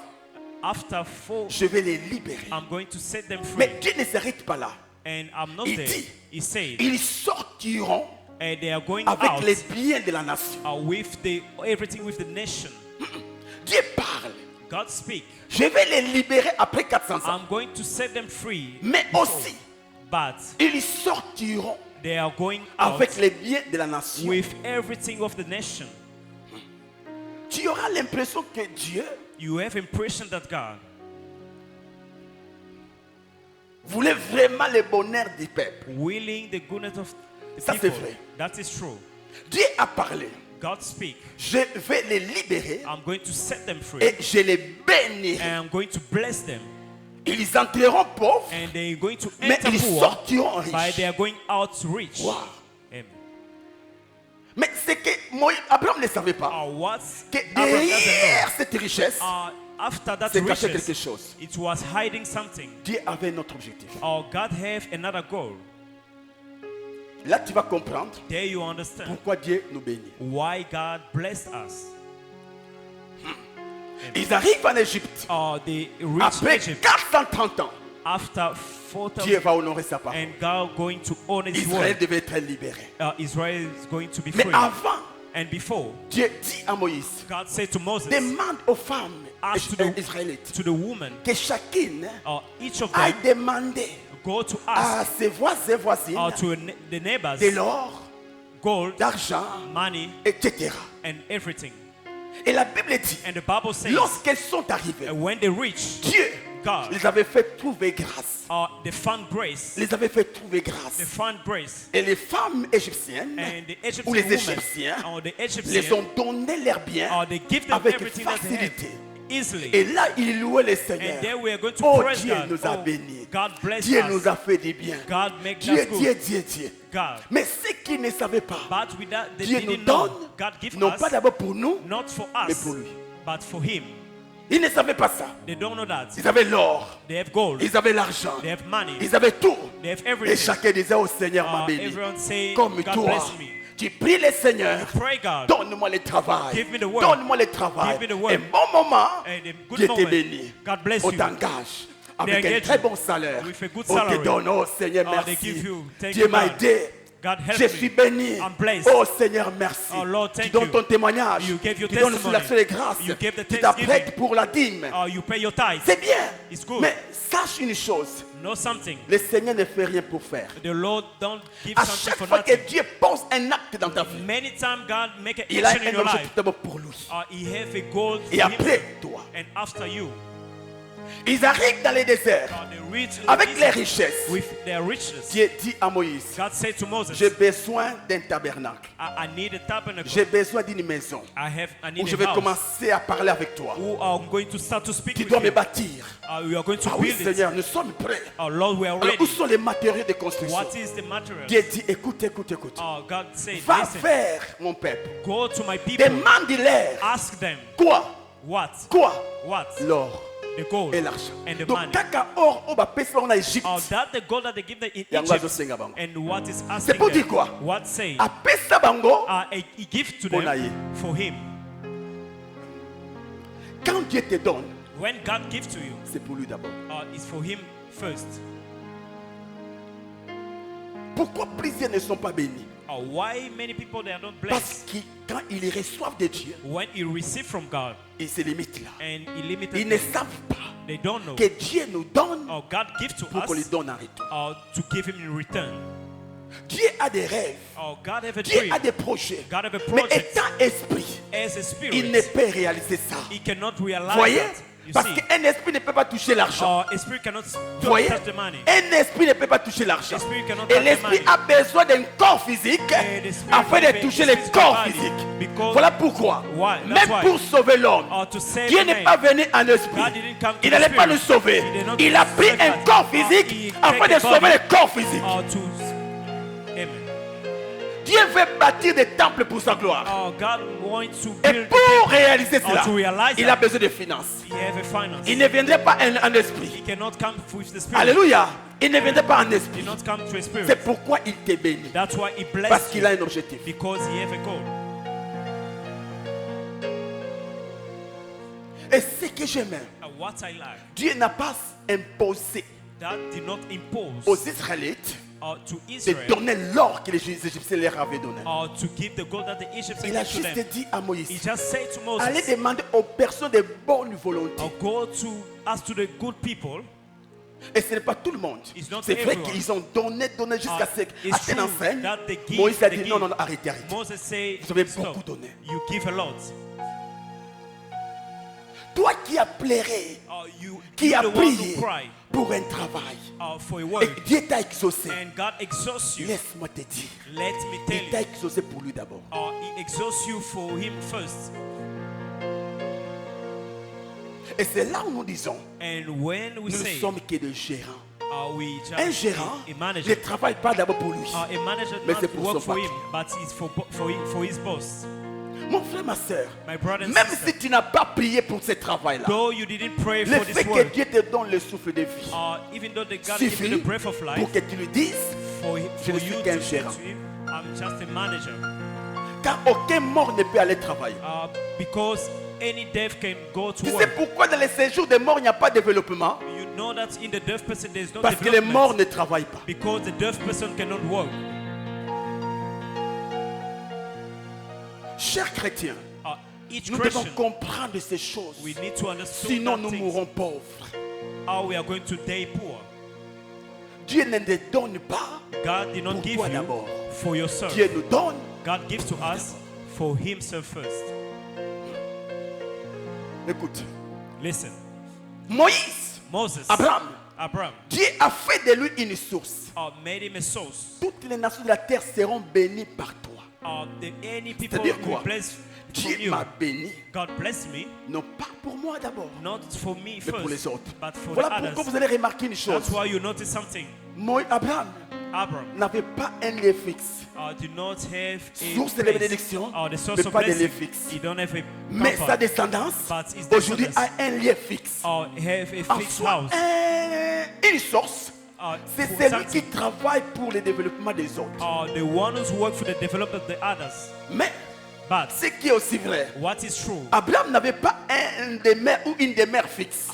After 4, je vais les libérer. I'm going to set them free. Mais Dieu ne s'arrête pas là. And I'm not Il there. dit, He said, ils sortiront and they are going avec out les biens de la nation. with the everything with the nation. Dieu parle. God speak. Je vais les libérer après 400 ans. I'm going to set them free. Mais aussi, But ils sortiront they are going out avec les biens de la nation. with everything of the nation. Tu auras l'impression que Dieu You have impression that God voulait vraiment le bonheur du peuple. willing the goodness of the Ça, c'est people. vrai. That is true. Dieu a parlé. God speak. Je vais les libérer I'm going to set them free. et je les bénirai. And I'm going to bless them. Ils entreront pauvres, And they're going to mais enter ils poor, sortiront but riches. they are going out rich. Wow. Amen. Mais c'est que Abraham ne savait pas What que Abraham doesn't derrière cette richesse, know, after that c'est caché quelque riches, chose. it was hiding something. Dieu avait un autre objectif. God have another goal. Là, tu vas comprendre There you understand pourquoi Dieu nous bénit. why God blessed us. Ils arrivent en Égypte. They reached Après Egypt 430 ans, after Dieu 4,000 va honorer sa parole. and God going to honor His Israël word. devait être libéré. Israel is going to be Mais free. avant, And before, Dieu dit à Moïse, God said to Moses, demande aux femmes ask to the, israélites to the woman, que chacune each of aille them demander go to à ask ses voisins et voisines to the neighbors de l'or, gold, d'argent, money, etc. and everything. Et la Bible dit, And the Bible says, lorsqu'elles sont arrivées, when they reached, Dieu God les avait fait trouver grâce. they found grace. Les avait fait trouver They grâce. found grace. Et les femmes égyptiennes And the Egyptian ou les women, Égyptiens or the les Egyptians, ont donné leurs biens they give them avec everything that they have facilité. easily. Et là, ils louaient le And Seigneur. there we are going to Oh, praise Dieu God. nous a Oh, bénis. God bless Dieu us. nous a fait du bien. God make Dieu, us good. Dieu. God. Mais ceux qui ne savaient pas, But with that, they Dieu nous didn't know. donne, God give non us, pas d'abord pour nous, not for mais us, pour lui. but for Him. Ils ne savaient pas ça. They don't know that. Ils avaient l'or, They have gold. ils avaient l'argent, They have money. ils avaient tout. They have Et everything. chacun disait au Seigneur m'a béni. Everyone say, Comme God toi, bless me. tu pries le Seigneur, Pray God. donne-moi le travail. Give me the word. Donne-moi le travail. Give me the word. Et bon moment, And a good Dieu te moment, bénit. God bless On you. t'engage avec un engage très you bon salaire. with a good On te salary. donne, oh Seigneur, They merci. give you. Thank Dieu you, m'a God. aidé. God help Je me. suis béni. I'm blessed. Oh Seigneur, merci. Oh, Lord, Tu thank donnes you. ton témoignage. You gave your Tu donnes testimony. l'action de grâce. You gave the Tu t'apprêtes thanksgiving. pour la dîme. You pay your tithe. C'est bien. It's good. Mais sache une chose. Know something. Le Seigneur ne fait rien pour faire. The Lord don't give À something chaque for fois que nothing. Dieu pose un acte dans ta vie, Many times God make an il a action in un your life. objectif d'abord pour lui. He have a goal Et for après, him toi. and after you. Ils arrivent dans les déserts They reach avec les richesses. with their riches. Dieu dit à Moïse, God said to Moses, j'ai besoin d'un tabernacle. I need a tabernacle. J'ai besoin d'une maison I où need je a vais house commencer à parler avec toi. who are going to start to speak Tu with dois me you. bâtir. We are going to Ah oui, build it. Seigneur, nous sommes prêts. Lord, we are Alors, où ready. sont les matériaux de construction? What is the material? Dieu dit, écoute. God said, Va listen, vers mon peuple. go to my people. Demande-leur. Ask them Quoi? what? Quoi? L'or The gold et l'argent. and the Donc, money. kaka or on va payer en Égypte. That the gold that they give them in Yango Egypt. azosenga bango. And what is C'est asking pour dire them? quoi? What say? Apesa bango. He gives to Pour them naïe. for him. Quand Dieu te donne, When God gives to you, c'est pour lui d'abord. it's for him first. Pourquoi plusieurs ne sont pas bénis? Why many people they are not Parce blessed? que quand ils reçoivent de Dieu, When you receive from God ils se limitent là. and he limited Ils ne them, savent pas they don't know. que Dieu nous donne God gives to pour qu'on lui us donne en retour. to give him in return. Dieu a des rêves. God have a Dieu dream. a des projets. God have a Mais project. étant esprit, As a il spirit, ne peut réaliser ça. he cannot realize Voyez? that. You Parce see, qu'un esprit ne peut pas toucher l'argent. a spirit cannot Voyez? touch the money. Un esprit ne peut pas toucher l'argent. The spirit cannot Et touch the l'esprit money. a besoin d'un corps physique And the spirit afin de have a toucher le physical corps body. physique. Because Voilà pourquoi, Why? That's même why. pour sauver l'homme, To save Dieu the n'est man, pas venu en esprit. God didn't come to Il the n'allait pas spirit. nous sauver. He did not Il a pris save un us. corps He physique afin take de a sauver body. le corps physique. Amen. Dieu veut bâtir des temples pour sa gloire. God wants to Et build pour réaliser cela, to realize il that. a besoin de finances. He have a finance. Il ne viendrait pas en He esprit. cannot come with the spirit. Alléluia. Il ne viendrait pas en He esprit. did not come to a spirit. C'est pourquoi il te bénit. That's why he Parce blessed qu'il a you. un objectif. Because he have a goal. Et ce que j'aime, And what I like, Dieu n'a pas imposé that did not impose aux Israélites to de Israel donner l'or que les Égyptiens leur avaient donné. to give the gold that the Egyptians Il a gave to juste them. dit à Moïse, He just said to allez Moses, demander aux personnes de bonne volonté. go to ask to the good people. Et ce n'est pas tout le monde. It's not C'est vrai everyone. qu'ils ont donné jusqu'à ce It's qu'Athènes true enseigne. that they give, Moïse a they dit give. non, arrêtez. Moses said, Vous avez stop. beaucoup donné. You give a lot. Toi qui as pleuré, You qui as the one prié who cry pour un travail, for a et word, Dieu t'a exaucé, and God exhausts you. laisse-moi te dire, Let me tell il t'a you, exaucé pour lui d'abord. he exhausts you for him first. Et c'est là où nous disons, And when we nous ne say, sommes que des gérants. we Un just gérant a ne manager, travaille pas d'abord pour lui. a manager Mais not c'est pour work son for him, patron. but it's for his boss. Mon frère, ma soeur, My brother and même sister, si tu n'as pas prié pour ce travail-là, though you didn't pray le for fait this que word, Dieu te donne le souffle de vie even though the God gave you suffit the breath of life, pour que tu lui dises, for je ne you suis to qu'un say gérant. to him, I'm just a manager. Car aucun mort ne peut aller travailler. Because any deaf can go to Tu sais work. pourquoi dans les séjours des morts, il n'y a pas de développement? You know that in the deaf person there's no Parce que les morts development. ne travaillent pas. Because the deaf person cannot work. Chers chrétiens, Each nous devons Christian, comprendre ces choses. we need to understand Sinon, that nous things, mourrons pauvres. how we are going to die poor. Dieu ne te donne pas God did not pour give toi you d'abord. for yourself. Dieu nous donne. God gives to us for himself first. Écoute, Listen, Moïse, Moses, Abraham, Dieu a fait de lui une source. made him a source. Toutes les nations de la terre seront bénies par toi. Any people C'est-à-dire will quoi? bless from Dieu you. m'a béni, God bless me, non pas pour moi d'abord, not for me mais pour les first, autres. but for Voilà the others. pourquoi vous allez remarquer une chose. That's why you notice something. Abraham Abraham n'avait pas un lieu fixe. do not have a Source de place, bénédiction, the source mais of pas de lieu blessing. fixe. You don't have a Mais sa compound, descendance, but his aujourd'hui, descendants a un lieu fixe. have a En fixed soi, house. une source, c'est For celui qui something. travaille pour le développement des autres. The one who's work for the development of the others. Mais But ce qui est aussi vrai, what is true, Abraham n'avait pas un demeure ou une demeure fixe.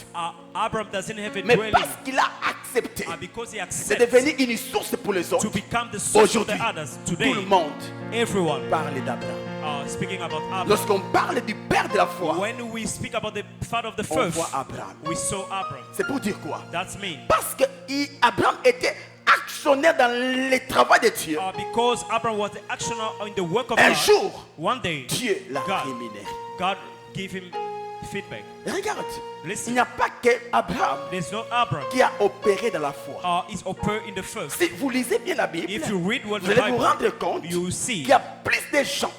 Abraham doesn't have a Mais dwelling parce qu'il a accepté because he de accepts devenir une source pour les to autres, become the source of the aujourd'hui, others. tout Today, le monde everyone parle d'Abraham. speaking about Abraham. Lorsqu'on parle du père de la foi, When we speak about the father of the on faith, voit Abraham. we saw Abraham. C'est pour dire quoi? That's me. Parce que Abraham était actionnaire dans le travail de Dieu. Because Abraham was the actioner in the work of Un God. jour, One day, Dieu l'a God, rémunéré. God gave him feedback. Regarde, Listen. il n'y a pas qu'Abraham There's no Abraham. qui a opéré dans la foi. Is occur in the first. Si vous lisez bien la Bible, If you read what vous the allez vous Bible, rendre compte you see qu'il y a plus de gens.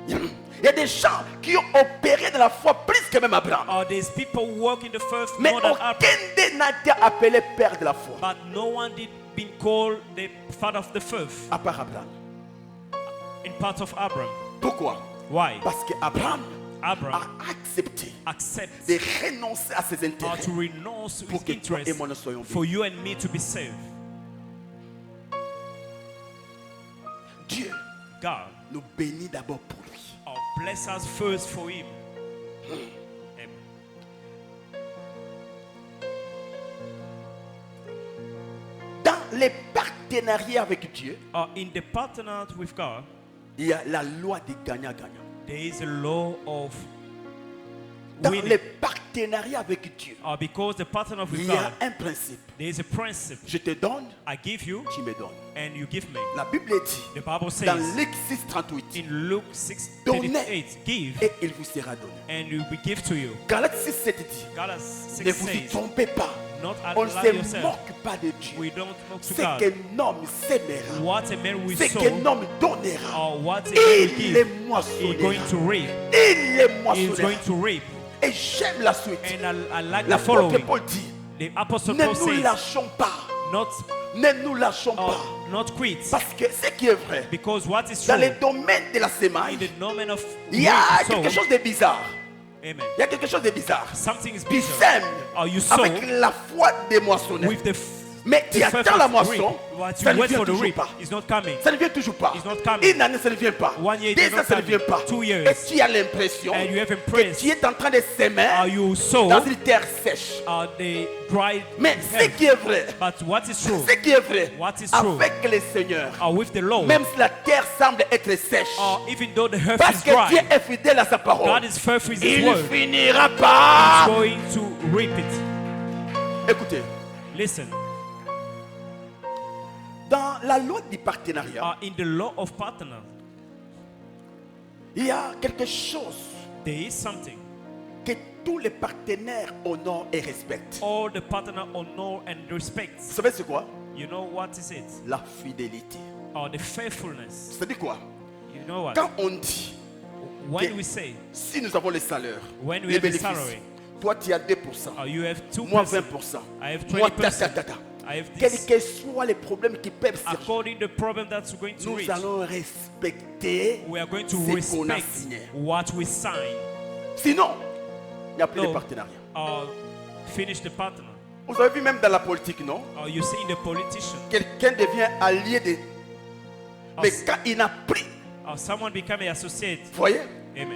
Il y a des gens qui ont opéré dans la foi plus que même Abraham. there's people work in the first Mais more than aucun Abraham. d'eux n'a été appelé père de la foi. But no one did been called the father of the faith À part Abraham. in part of Abraham. Pourquoi? Why? Parce qu'Abraham Abraham a accepté accepts de renoncer à ses intérêts to renounce pour his que toi et interest moi ne soyons for bénis. you and me to be saved. Dieu God nous bénit d'abord pour lui. bless us first for him. Amen. Dans les partenariats avec Dieu, In the partnership with God, il y a la loi des gagnants-gagnants. there is a law of Dans winning. les partenariats avec Dieu, Because the partnership with il y a God, un principe. there is a principle. Je te donne, I give you tu me donnes. and you give me. La Bible dit The Bible dans says Luc 6, 38, in Luke 6:38, donnez give et il vous sera donné. and it will be given to you. Galates 6, 7 dit, Galatians ne 6 vous y says, trompez pas. not On ne allow se yourself. moque pas de Dieu. We don't look to Ce God. qu'un homme sèmera, What a man will ce sow, qu'un homme donnera, or what a man will il give, les he's going moissonnera. to reap. Il les He's moissonnera. going to reap. Et j'aime la suite. And I like the L'apôtre following. Paul dit, The Apostle ne Paul nous says, lâchons pas. not, Ne nous lâchons pas. not quit. Parce que ce qui est vrai, Because what is dans true, les domaines de la in semaille, the moment of il y a reap, sow, quelque chose de bizarre. amen. Il y a quelque chose de bizarre. Something is Tu bizarre. sèmes You sow avec la foi des moissonneurs. with the Mais tu the attends first la reap, moisson, but ça you ne wait vient for the toujours reap. pas. It's not coming. Ça ne vient toujours pas. It's not coming. Une année, ça ne vient pas. 1 year, it 2 does ans, not ça ne come. vient pas. 2 years. Et tu as l'impression And you have que impressed. tu es en train de s'aimer You sow dans une terre sèche. the dry Mais ce heaven. qui est vrai, But what is true? ce qui est vrai, What is true? avec le Seigneur, With the Lord, même si la terre semble être sèche, even though the earth parce is que Dieu dry, est fidèle à sa parole, God is faithful in His il word. finira He's par. going to reap it. Écoutez, Listen, dans la loi du partenariat, in the law of partners, il y a quelque chose there is something que tous les partenaires honorent et respectent. all the partner honor and respect. Vous savez c'est quoi? You know what is it? La fidélité. Or the faithfulness. C'est-à-dire quoi? You know what? Quand on dit, When we say, si nous avons les salaires, when we les have the bénéfices, salary, toi tu as 2%, you have 2%, moi 20%, I have moi 20%, ta. I have Quels this. que soient les problèmes qui peuvent surgir, According to the problem that's going to nous reach, allons respecter we are going to ce qu'on a respect signé. what we sign. Sinon, il n'y a plus de No. partenariat. Finish the partner. Vous avez vu même dans la politique, non? You see in the politician, Quelqu'un devient allié de... Mais quand il a pris, someone become an associate. vous voyez, Amen.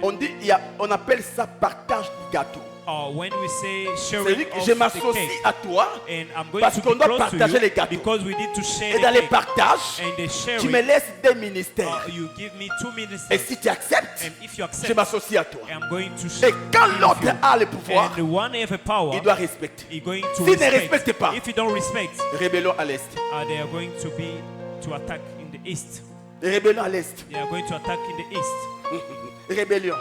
on appelle ça partage du gâteau. When we say C'est-à-dire sharing que of je the m'associe cake, à toi and I'm going parce to qu'on be doit close to partager les you gâteaux. because we need to share Et the dans les cake. partages, And the tu me sharing, laisses des ministères. you give me 2 Et ministers. si tu acceptes, And if you je accept, m'associe à toi. I'm going to Et share. quand with l'autre you. a le pouvoir, And the one have a power, il doit respecter. he's going to S'il ne respect. respecte pas, If you don't respect, rébellion à l'est. they are going to attack in the east. Rébellion à l'est. They are going to attack in the east. Rébellion.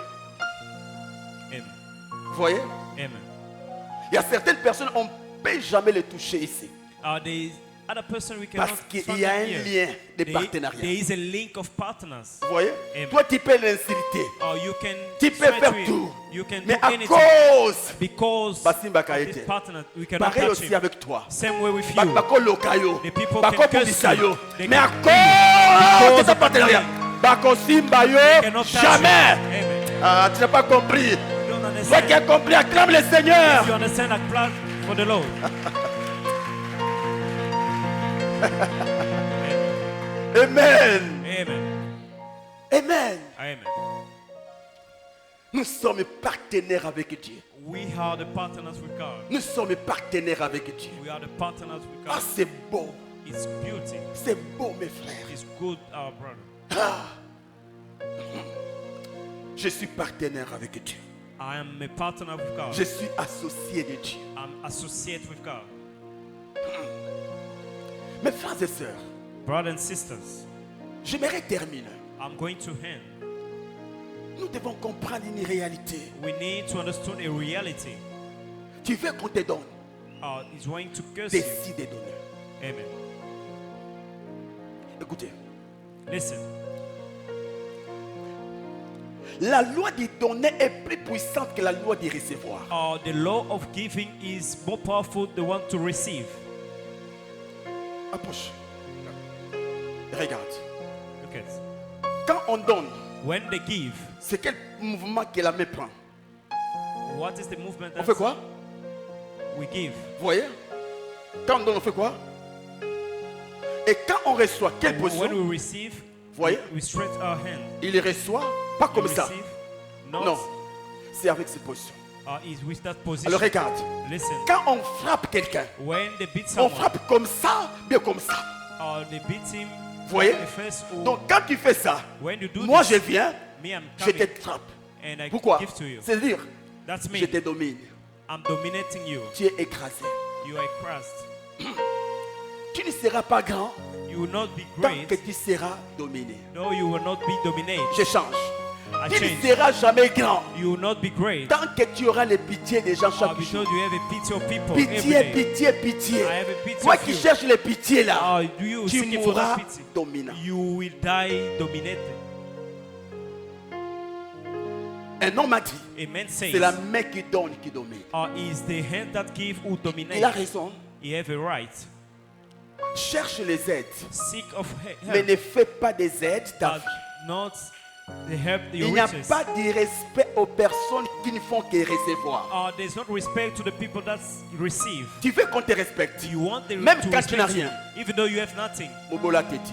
Amen. Vous voyez? Amen. Il y a certaines personnes, on ne peut jamais les toucher ici. There is other person we cannot Parce find qu'il y a un here. lien de There partenariat. is a link of partners. Vous voyez? Amen. Toi, tu peux l'insulter. You can Tu peux swear faire to him. tout. You can Mais do à anything. cause, Because Basimba of this Kaete. partner, we cannot pareil touch aussi him. avec toi. Same way with you. Bako lokayo. The people Bako can curse bubisayo. you. They Mais à can- cause de Because ton of partenariat. me. Bako simbayo. Cannot touch Jamais. you. Amen. Ah, tu n'as pas compris. You don't Toi understand. qui as compris, acclame le Seigneur. If you understand that plan for the Lord. Amen. Amen. Amen. Amen. Nous sommes partenaires avec Dieu. We are the partners with God. Nous sommes partenaires avec Dieu. We are the partners with Ah, God. c'est beau. It's beauty. C'est beau, mes frères. It's good, our brother. Ah. Je suis partenaire avec Dieu. I am a partner with God. Je suis associé de Dieu. I'm associate with God. Mes frères et sœurs, Brothers and sisters, j'aimerais terminer. I'm going to end. Nous devons comprendre une réalité. We need to understand a reality. Tu veux qu'on te donne, Is going to curse you. décide de donner. Amen. Écoutez, Listen, la loi du donner est plus puissante que la loi du recevoir. the law of giving is more powerful than the one to receive. Approche. Regarde. Look at. Quand on donne, When they give, c'est quel mouvement que la main prend? what is the movement On that fait quoi? we give? Vous voyez? Quand on donne, on fait quoi? Et quand on reçoit, quelle When position? we receive, Voyez? we stretch our hand. Il reçoit pas We comme ça. receive, not Non. C'est avec cette position. is with that position. Alors regarde. Listen, Quand on frappe quelqu'un, when they beat on someone, frappe comme ça, bien comme ça. they beat him Vous voyez? the face. Or Donc quand tu fais ça, when you do moi je this, viens, me I'm je coming te frappe. and I Pourquoi? give to you. C'est-à-dire, That's je me. te domine. I'm dominating you. Tu es écrasé. You are crushed. Tu ne seras pas grand You will not be tant great. que tu seras dominé. No, you will not be dominated. Je change. I Tu ne change. seras jamais grand You will not be great. tant que tu auras les pitiés des gens chaque Because jour. you have a pity of people Pitié, every day. pitié, pitié. I have a pity Toi of qui you. cherches les pitiés là, Do you tu seeking for mourras that pity? dominant. You will die dominated. Un homme a dit, A man says, c'est la main qui donne qui domine. is the hand that give who Il a dominate. raison. He have a right. Cherche les aides, Seek of mais help, ne fais pas des aides ta but vie. not They help your Il n'y a riches. pas de respect aux personnes qui ne font que recevoir. There's not respect to the people that receive. Tu veux qu'on te respecte. You want them Même to quand tu n'as respect you, rien. even though you have nothing. Mobola Teti.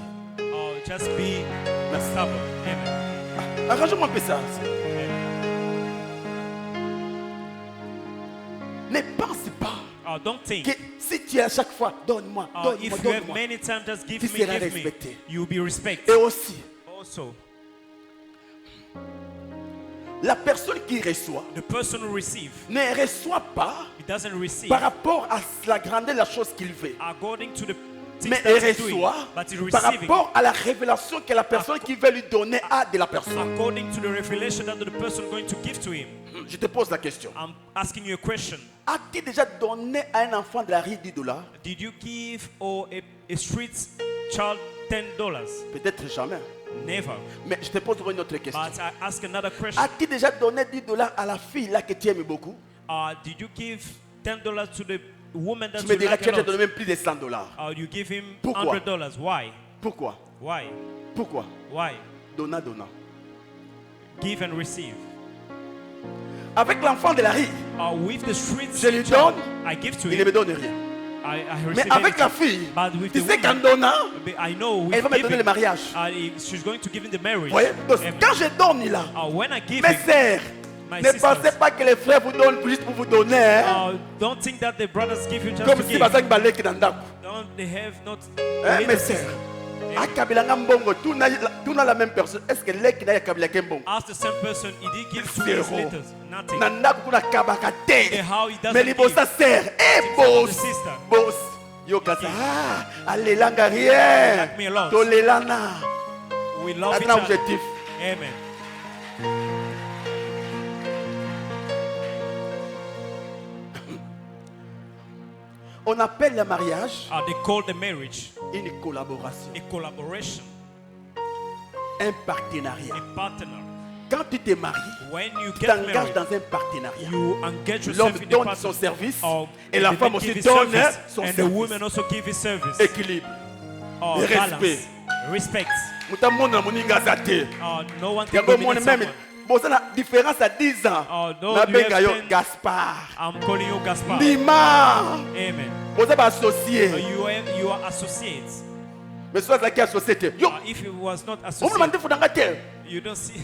Just be Merci. stubborn. Amen. Arrange-moi un peu ça. Ne pense pas Don't think. que si tu es à chaque fois, donne-moi, donne-moi, If you have donne-moi. many times, just Tu give me, seras give me. respecté. You will be Et respected. aussi, Also, la personne qui reçoit the person who receives, ne reçoit pas he doesn't receive par rapport à la grandeur de la chose qu'il veut. according to the things Mais that il he's doing, reçoit but he's par receiving rapport à la révélation que la personne qui veut lui donner a de la personne. according to the revelation that the person going to give to him. Je te pose la question. I'm asking you a question. As-tu déjà donné à un enfant de la rue $10? Did you give a street child $10? Peut-être jamais. Never. Mais je te pose une autre question. But I ask another question. As-tu déjà donné $10 à la fille là que tu aimes beaucoup? Did you give $10 to the woman that Tu me you diras like qu'elle a te lot? donne même plus de $100. You give him Pourquoi? $100. Why? Pourquoi? Why? Pourquoi? Why? Donna, donna. Give and receive. Avec l'enfant de la rue, With the street je lui child, donne, I give to il ne him. me donne rien. I Mais receive avec la anything. fille, But with tu the sais qu'en woman, donnant, I know with elle va me donner giving, le mariage. she's going to give him the marriage. Vous voyez? Donc, Amen. quand je donne là, When I give mes him, sœurs, my ne sisters, pensez pas que les frères vous donnent juste pour vous donner. Hein? don't think that the brothers give you just Comme to si give. bazaki baleki na ndako. Don't they have not Hein, little mes sisters? sœurs. Akabelanga mbongo, tout na la même personne. Est-ce que leki na yakabelaki mbongo? Ask the same person, he did give to Zero. his letters. Nothing. Na ndako kuna kabaka te. And how he doesn't Mais libosa sœur, eh boss, the sister. boss. Yo kasa, alelanga rien. Like me a lot. Tolelana. We love each Atna other. objectif. Amen. On appelle le mariage They call the marriage une collaboration, a collaboration, un partenariat. a partner. Quand tu te maries, When you tu get t'engages married, dans un partenariat. you engage L'homme yourself in a donne partner. son service et And la the femme man aussi give his donne service, son and the service. woman also give his service. Équilibre. Balance, respect. respect. Mutamona moninga azate. No one can Yango mon dominate même. someone. Bon, ça la différence à 10 ans. No, Na you benga have yo 10. Gaspard. I'm calling you Gaspar. Ndima. Amen. Bon, ça va associer. You are associates. Mais soit là qui associé. Yo, If it was not on me associate, demande fondanga te. you don't see.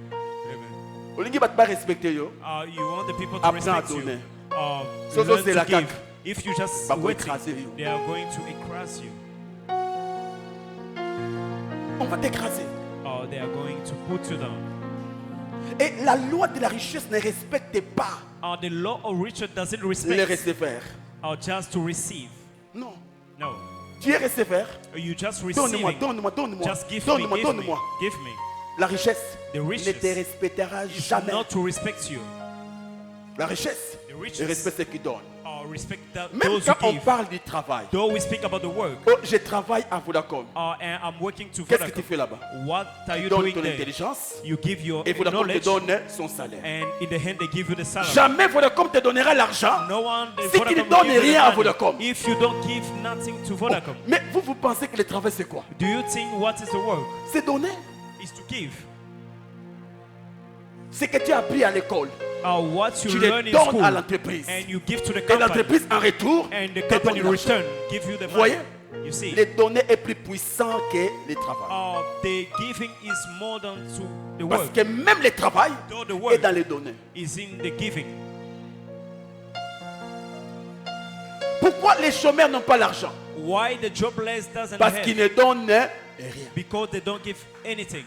Amen. Olingi bat pas respecter yo. You want the people to Apprends à respect you. donner. You So, learn c'est to la give. caque. If you just Bah, pour wait, écraser you. they are going to encrass you. On va t'écraser. They are going to put you down. Et la loi de la richesse ne respecte pas The law of Richard doesn't les respect receveurs. just to receive. Non. No. Tu es receveur. You just Donne-moi, receiving. donne-moi, donne-moi. Just give Donne-moi, me, give me, donne-moi. give me. La richesse The ne riches te respectera is jamais. not to respect you. La richesse, The riches. je respecte ceux qui donnent. Respect Même those quand who on give. parle du travail. Though we speak about the work, Oh, je travaille à Vodacom. and I'm working to Qu'est-ce que tu Vodacom. fais là-bas? What are Tu you donnes doing ton there? intelligence You give your et Vodacom te knowledge, donne son salaire. and in the hand they give you the salary. Jamais Vodacom te donnera l'argent. No one, Si tu ne Vodacom will donnes give you the rien à money. Vodacom. If you don't give nothing to Vodacom, Mais vous pensez que le travail c'est quoi? do you think what is the work? C'est donner. Is to give. Ce que tu as appris à l'école, What tu you le learn in donnes school, à l'entreprise. and you give to the Et company, l'entreprise en retour and the te company donne l'argent. return give you the Vous voyez? money. You see, Le donner est plus puissant que le travail. the giving is more than to the Parce work. que même le travail Though the est work dans les données. is in the giving. Pourquoi les chômeurs n'ont pas l'argent? Why the jobless doesn't Parce have? qu'ils ne donnent rien. Because they don't give anything.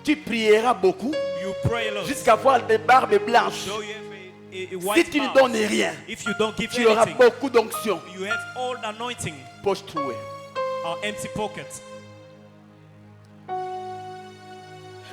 Tu prieras beaucoup You pray a lot. jusqu'à avoir des barbes blanches. So you have a Si white tu ne mouth. donnes rien, If you don't give tu auras anything, beaucoup d'onction. you have all the anointing Poche trouée. or empty pockets.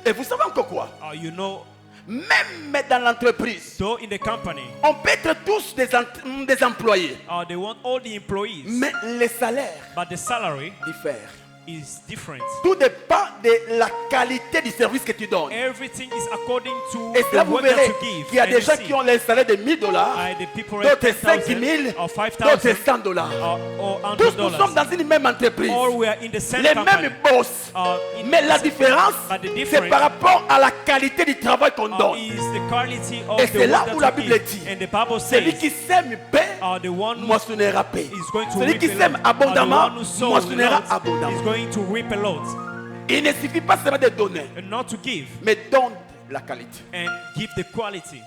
Et vous savez encore quoi? You know, Même dans l'entreprise, though in the company, on peut être tous des employés. they want all the employees, Mais les salaires but the salary diffèrent. is different. Tout dépend de la qualité du service que tu donnes. Everything is according to Et là, the vous work that verrez you give. qu'il y a and des gens receive. qui ont les salaires de 1000 dollars, The people at d'autres 5 10,000 000, or d'autres 5,000 100 dollars. or Tous nous sommes $100. dans une même entreprise, Or we are in the same les company. mêmes boss. In Mais la the- différence, but the c'est difference par rapport à la qualité du travail qu'on donne. is the quality of Et the c'est là work où that la you Bible give. dit, And the Bible celui says, qui sème paix, the one who moissonnera paix. is going to Celui qui reap a sème lot, abondamment, the one who sows a moissonnera lot is abondamment. going to reap a lot. Il ne suffit pas seulement de donner, And not to give, mais donne la qualité. and give the quality.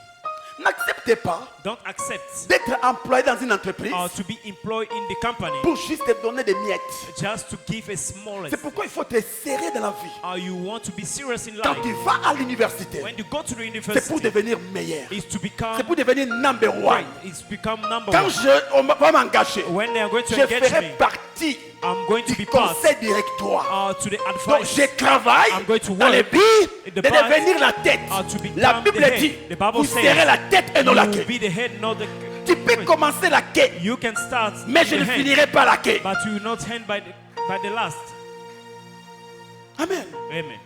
N'acceptez pas Don't accept d'être employé dans une entreprise to be employed in the company pour juste te donner des miettes. just to give a smallest. C'est pourquoi il faut te serrer dans la vie. You want to be serious in Quand life. tu vas à l'université, When you go to the c'est pour university, devenir meilleur. it's to become C'est pour devenir number one. great. It's become number Quand one. on va m'engager, When they are going to je engage ferai me, partie I'm going to du be part conseil directoire. to the Donc advice. je travaille I'm going to dans le work but in de the part devenir la tête. to become La the Bible head. dit, The Bible vous says, serez la tête et non la You queue. will be the head, not the Tu peux commencer la queue, You can start mais je the ne hand, finirai pas la queue. but you will not end by the last. Amen. Amen.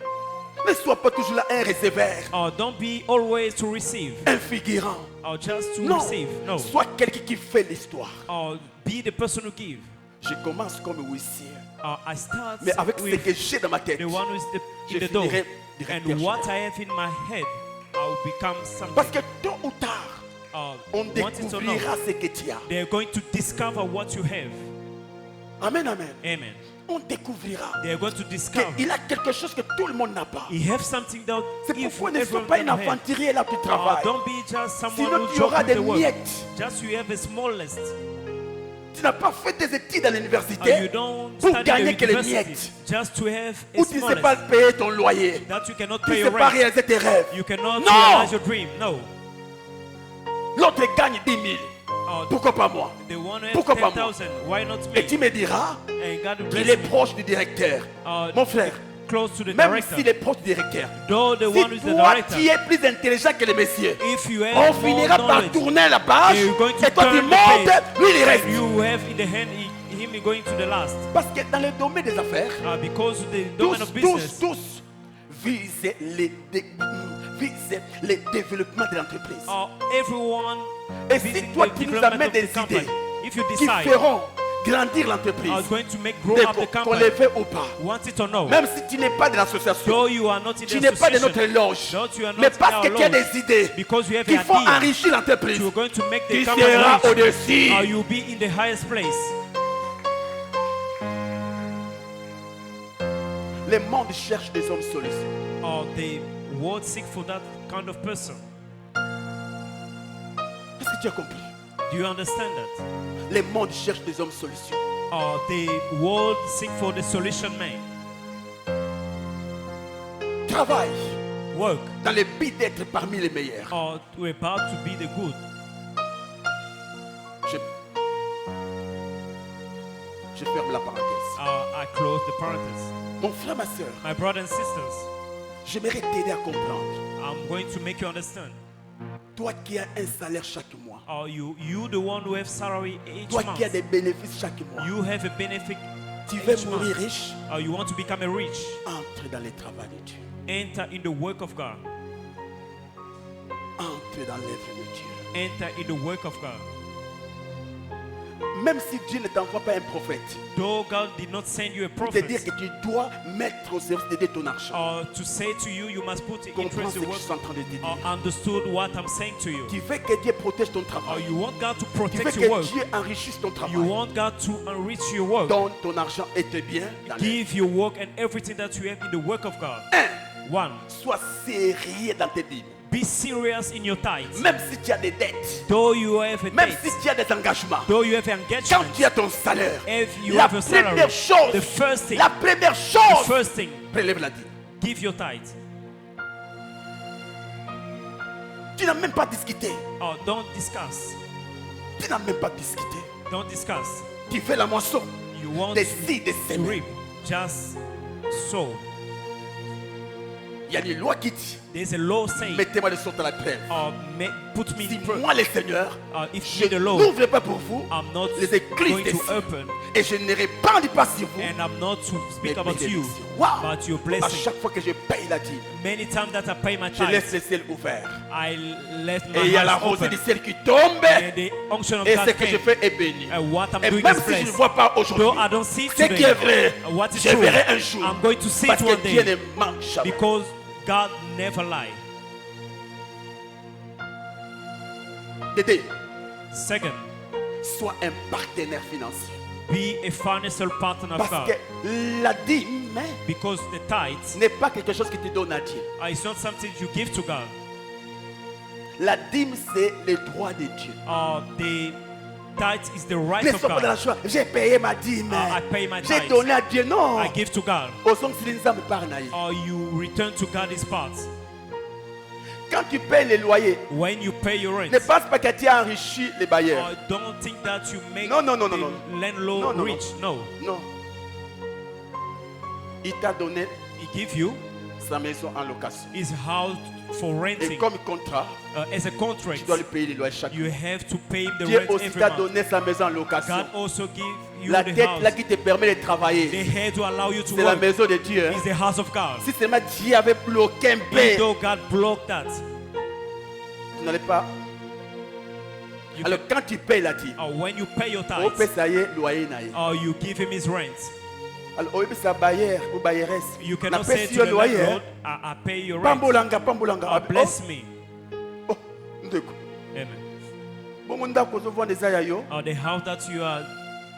Ne sois pas toujours là un receveur, Don't be always to receive un figurant. or just to Non, receive. No. sois quelqu'un qui fait l'histoire. Be the person who give. Je commence comme huissier, I start mais avec ce with que j'ai dans ma tête, the one who is je in the door. finirai directeur And what général. I have in my head, I will become something. Parce que tôt ou tard, on Want it or not, découvrira ce que tu as. they're going to discover what you have. Amen, amen. Amen. On découvrira They're going to discover. qu'il a quelque chose que tout le monde n'a pas. You have something that C'est if pourquoi ne sois everyone pas une doesn't have. aventurier là où tu travailles. Don't be just someone Sinon who tu joke auras with des the work. miettes. Just you have a smallest. Tu n'as pas fait tes études à You l'université don't pour study gagner the que les university miettes. just to have a Ou tu ne sais smallest. pas payer ton loyer. That you cannot Tu pay ne your sais pas rent. réaliser tes rêves. You cannot Non. realize your dream. No. L'autre gagne 10 000. Pourquoi pas moi? The one who has Pourquoi pas moi? 10,000. Why not Et tu me? me diras And God will qu'il bless est me. proche du directeur. Mon frère, Close to the même director. s'il est proche du directeur, Though the one who is si the toi director. tu es plus intelligent que les messieurs, If you have on more finira par knowledge, tourner la page you're going to et toi tu turn the montes, page. lui il reste. You have in the hand him going to the last. Parce que dans le domaine des affaires, Because the domain of business. tous visent visent le développement de l'entreprise. Everyone Et si visiting toi the tu nous development amènes of des the company. idées If you qui decide feront grandir l'entreprise, going to make grow up the qu'on company, les fait ou pas, want it or no, même si tu n'es pas de l'association, though you are not in tu the n'es pas de notre association, loge, though you are mais not parce in que our tu as loge, des idées because you have qui an font idea, enrichir l'entreprise, you're going to make the tu company seras rich, au-dessus. you'll be in the highest place. Le monde cherche des hommes solutions. The world seek for that kind of person. Est-ce que tu as compris? Do you understand that? Le monde cherche des hommes solutions. The world seek for the solution man. Travaille Work dans le but d'être parmi les meilleurs. to about to be the good. Je ferme la parenthèse. I close the parenthesis. Mon frère, ma soeur, My brothers and sisters, j'aimerais t'aider à comprendre. I'm going to make you understand. Toi qui as un salaire chaque mois, You the one who have salary each toi qui as month. des bénéfices chaque mois, You have a benefit tu veux each mourir month. riche, You want to become a rich. entre dans le travail de Dieu. Enter in the work of God. Entre dans l'œuvre de Dieu. Enter in the work of God. Même si Dieu ne t'envoie pas un prophète, Though God did not send you a pour te prophet, dire que tu dois mettre au service de Dieu ton argent. to say to you, you must put Comprends interest ce in que je work. suis en train de te dire. Understood what I'm saying to you. Tu veux que Dieu protège ton travail. You want God to Tu veux protect your work. que Dieu enrichisse ton You travail. want God to enrich your work. Donne ton argent et tes biens dans l'œuvre. Give your work and everything that you have in the work of God. One, Sois sérieux dans tes dîmes. be serious in your tithes. Même si tu as des dettes, Though you have a même debt, si tu as des engagements, though you have quand engagement, tu as ton salaire, if you la have a salary, première chose, the first thing, la première the chose, first thing, prélève la dîme. give your tithe. Tu n'as même pas discuté. Don't discuss. Tu n'as même pas discuté. Don't discuss. Tu fais la moisson. You want Décide de to s'aimer. reap. Just sow. Il y a une loi qui dit, There's a law saying, mettez-moi de sorte à la trêve. put me Si in prayer. moi le Seigneur, If je me the Lord, n'ouvre pas pour vous I'm not les églises going des to cieux. open, Et je ne répandrai pas sur vous and I'm not to speak mes about you, bénédictions. Wow. but your À blessing. chaque fois que je paye la dîme, Many times that I pay my je laisse tithes, le ciel ouvert. I left Et my il y a la house rosée open, du ciel qui tombe. and the unction of Et God ce que je came. fais est béni. And what I'm Et doing même is si je ne blessed. vois pas aujourd'hui, Though I don't see ce qui est today, vrai, what is je true, verrai un jour. I'm going to see Parce it que one Dieu day, ne manque jamais. because God never lies. Dédé, Second, sois un partenaire financier. be a financial partner of Parce God, que la dîme because the tithe n'est pas quelque chose que tu donnes à Dieu. is not something you give to God. La dîme, c'est le droit de Dieu. The tithe is the right Ne of sois pas dans la God. joie. J'ai payé ma dîme. I pay my J'ai tithe. donné à Dieu. Non. I give to God. Au son si les âmes parlent. You return to God his part. Quand tu payes les loyers, When you pay your rent, ne pense pas que tu as enrichi les bailleurs. don't think that you make No, no, no, no, the no. landlord No, no, no. rich. No. Non. Il t'a donné He give you sa maison en location. his house for Et renting. comme contrat, As a contract, tu dois lui payer les loyers chaque you mois. have to pay him the Dieu rent aussi every t'a month. donné sa maison en location. God also give you La the tête là house. qui te permet de The travailler, head to allow you to c'est la work maison de Dieu. Hein. is the house of God. Si seulement Dieu avait bloqué un peu, Even though God blocked that, tu n'allais pas. you Alors quand tu payes la dîme, when you pay your au tithes, ça y est, loyer na ye. you give him his rent. Alors au ça bailleur ou bailleresse. You Na cannot say pesi to yo the loyer. landlord, I pay your rent. Pambolanga, pambolanga. Bless me. Oh, ndeko. Amen. Bongo ndako ozovanda eza ya yo. The house that you are,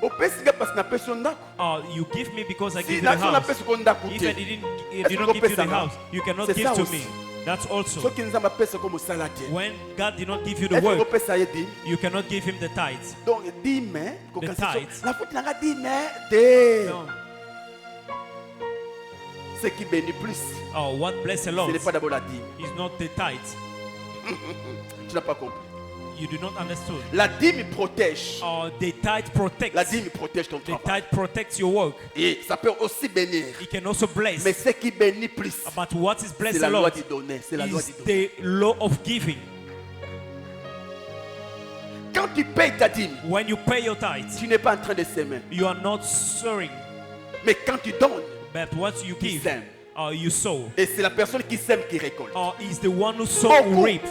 Opesi nga parce que napesi yo ndako. you give me because I Si give you the naso house. napesi ko ndako If te. I did Est-ce not que give you the kopesa nga? house, you cannot C'est give ça to aussi. me. That's also. Soki nzambe apesa ko mosala te. When God did not give you the Est-ce que work, kopesa ye dîme? you cannot give him the tithe. Donc dîme, kokanisi so. tithe. Na futi nanga dîme te. No. Ce qui bénit plus, What bless the ce Lord n'est pas d'abord la dîme. is not the tithe. Tu n'as pas compris. You do not understand. La dîme protège. The tithe protects. La dîme protège ton The travail. tithe protects your work. Et ça peut aussi bénir. It can also bless. Mais ce qui bénit plus, But what is blessed c'est the la loi Lord du donner. C'est la loi is du donner. the law of giving. Quand tu payes ta dîme, When you pay your tithe, tu n'es pas en train de s'aimer. you are not sowing, Mais quand tu donnes, but what you tu give, sèmes. you sow. Et c'est la personne qui sème qui récolte. Is the one who sow who Beaucoup reap.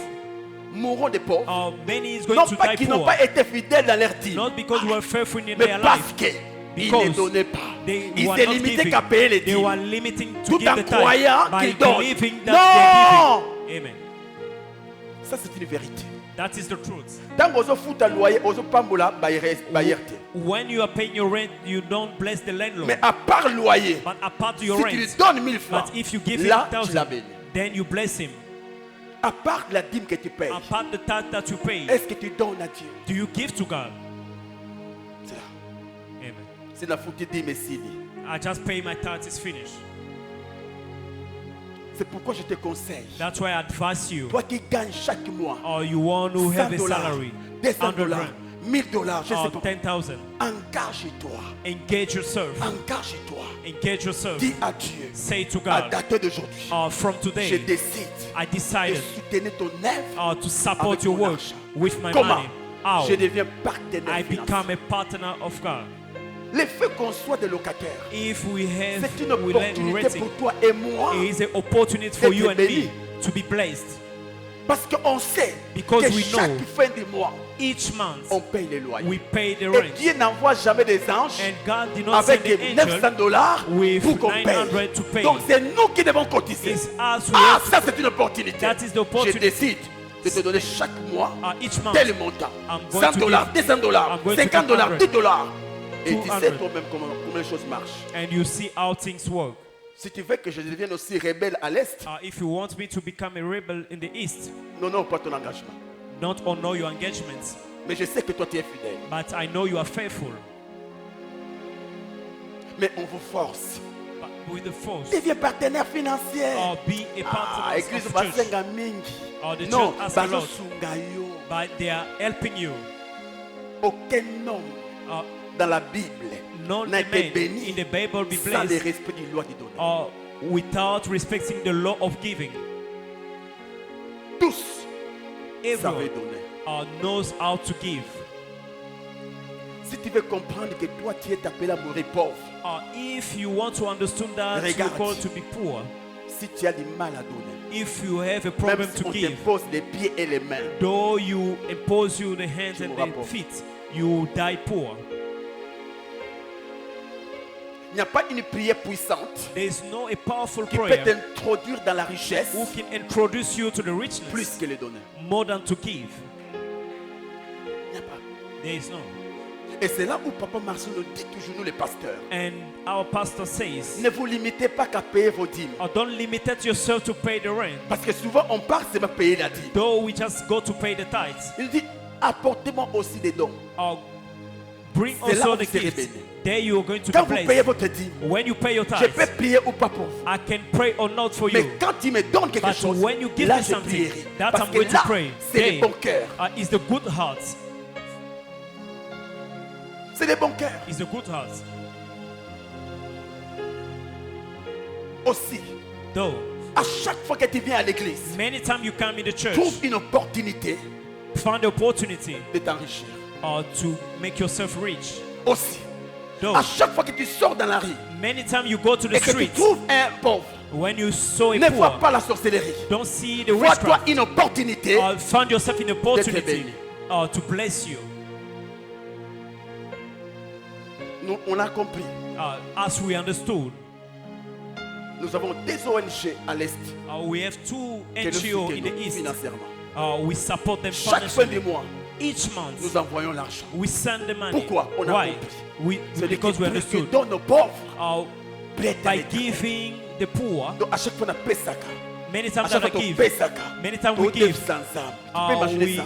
mourront des pauvres. Many is going Non to pas die qu'ils n'ont poor, pas été fidèles dans leur dîme, not because we were faithful in mais their parce life. qu'ils Because ne donnaient pas. They Ils were se not limitaient giving. qu'à payer les They were dîmes. limiting to Tout give en the croyant tithe by qu'ils donnent. believing that Non! they're giving. Amen. Ça, c'est une vérité. That is the truth. Tant que vous foutez loyer, vous pambola bailleur. When you are paying your rent, you don't bless the landlord. Mais à part loyer, But apart your si tu lui rent, donnes 1000 francs, but if you give him là, tu l'as 1,000, béni. then you bless him. À part la dîme que tu payes, Apart the tithe that you pay, est-ce que tu donnes à Dieu? do you give to God? C'est là. Amen. C'est la foutue dîme ici. I just pay my tithe, it's finished. C'est pourquoi je te conseille. That's why I advise you. Toi qui gagnes chaque mois Or you want to have a $100, salary, 200 $100, dollars, 1000 dollars, je sais or pas. 10,000. Engage-toi. Engage yourself. Engage-toi. Engage yourself. Dis à Dieu, Say to à God, date d'aujourd'hui, from je today, décide I de decided soutenir ton œuvre. to support Avec your mon work argent. with my Comment? money. How? Je deviens partenaire I financier. become a partner of God. Le fait qu'on soit des locataires, If we have, c'est une we let opportunité renting, pour toi et moi. it is an opportunity for D'être you and béni. me to be blessed. Parce qu'on sait Because que we chaque know fin du mois, Each month, on paye les loyers. we pay the Et rent. Dieu n'envoie jamais des anges And God did not send avec the des angel 900 dollars with pour qu'on 900 paye. to pay. Donc c'est nous qui devons cotiser. It's us who Ah, have ça c'est une opportunité. That is the Je opportunity. décide de te donner chaque mois each month. tel montant. I'm going 100 to dollars, give- 200 dollars, I'm going to 50 give dollars, 100. 10 dollars. Et tu 200. sais toi-même comment les choses marchent. And you see how things work. Si tu veux que je devienne aussi rebelle à l'Est, If you want me to become a rebel in the East, non, pas ton engagement. not honor your engagements, Mais je sais que toi tu es fidèle. but I know you are faithful. Mais on vous force. But with the force, Deviens partenaire financier. or be a Ah, partner église of the church, basenga mingi. or the Non, church as a lot, bazosunga yo. but they are helping you. Aucun homme Uh, dans la Bible Not n'a a été man béni in the Bible be sans le blessed respect du loi du donner. or without respecting the law of giving. tous savent everyone donner. knows how to give. Si tu veux comprendre que toi tu es appelé à mourir pauvre, If you want to understand that you're Regarde. called to be poor, si tu as du mal à donner, if you have a même problem si to on give, t'impose les pieds et les mains, though you impose you the hands and mourras the pauvre. feet, you die poor. il n'y a pas une prière puissante There is no a powerful qui peut prayer t'introduire dans la richesse who can introduce you to the plus richness que les donner. more than to give. Il n'y a pas. There is no. Et c'est là où Papa Marceau nous dit toujours, nous les pasteurs, And our pastor says, ne vous limitez pas qu'à payer vos dîmes. don't limit yourself to pay the rent. Parce que souvent on part seulement payer la dîme. Though we just go to pay the tithes, Il dit, apportez-moi aussi des dons. bring C'est là also où the vous serez gifts. bénis. There you are going to Quand be vous payez blessed. votre dîme, When you pay your je tithes, peux prier ou pas pour vous. I can pray or not for Mais you. quand il me donne quelque But chose, when you give là me je something, prierai. that Parce I'm que going to là, pray. c'est les Then, bons cœurs. is the good heart. C'est les bons cœurs. Is the good heart. Aussi, Though, à chaque fois que tu viens à l'église, many times you come in the church, trouve une opportunité find the opportunity de t'enrichir. to make yourself rich. Aussi, Though, à chaque fois que tu sors dans la rue many times you go to the et que tu street, trouves un pauvre, when you saw a ne vois poor, pas la sorcellerie. don't see the Vois-toi witchcraft. une opportunité. Find yourself in opportunity béni. to bless you. Nous, on a compris. As we understood, Nous avons des ONG à l'Est we have two qui nous NGO in the soutiennent east. financièrement. We support them Chaque fin du financially. mois, Each month, nous envoyons l'argent. we send the money. Pourquoi? On a Why? compris. Celui Because we qui understood. donne aux pauvres, prête à By l'éternel. giving the poor, Donc à chaque fois on a Pesaka. many À times chaque that fois I on give, Pesaka. many times we Tout give, sans âme. Tu peux imaginer we ça?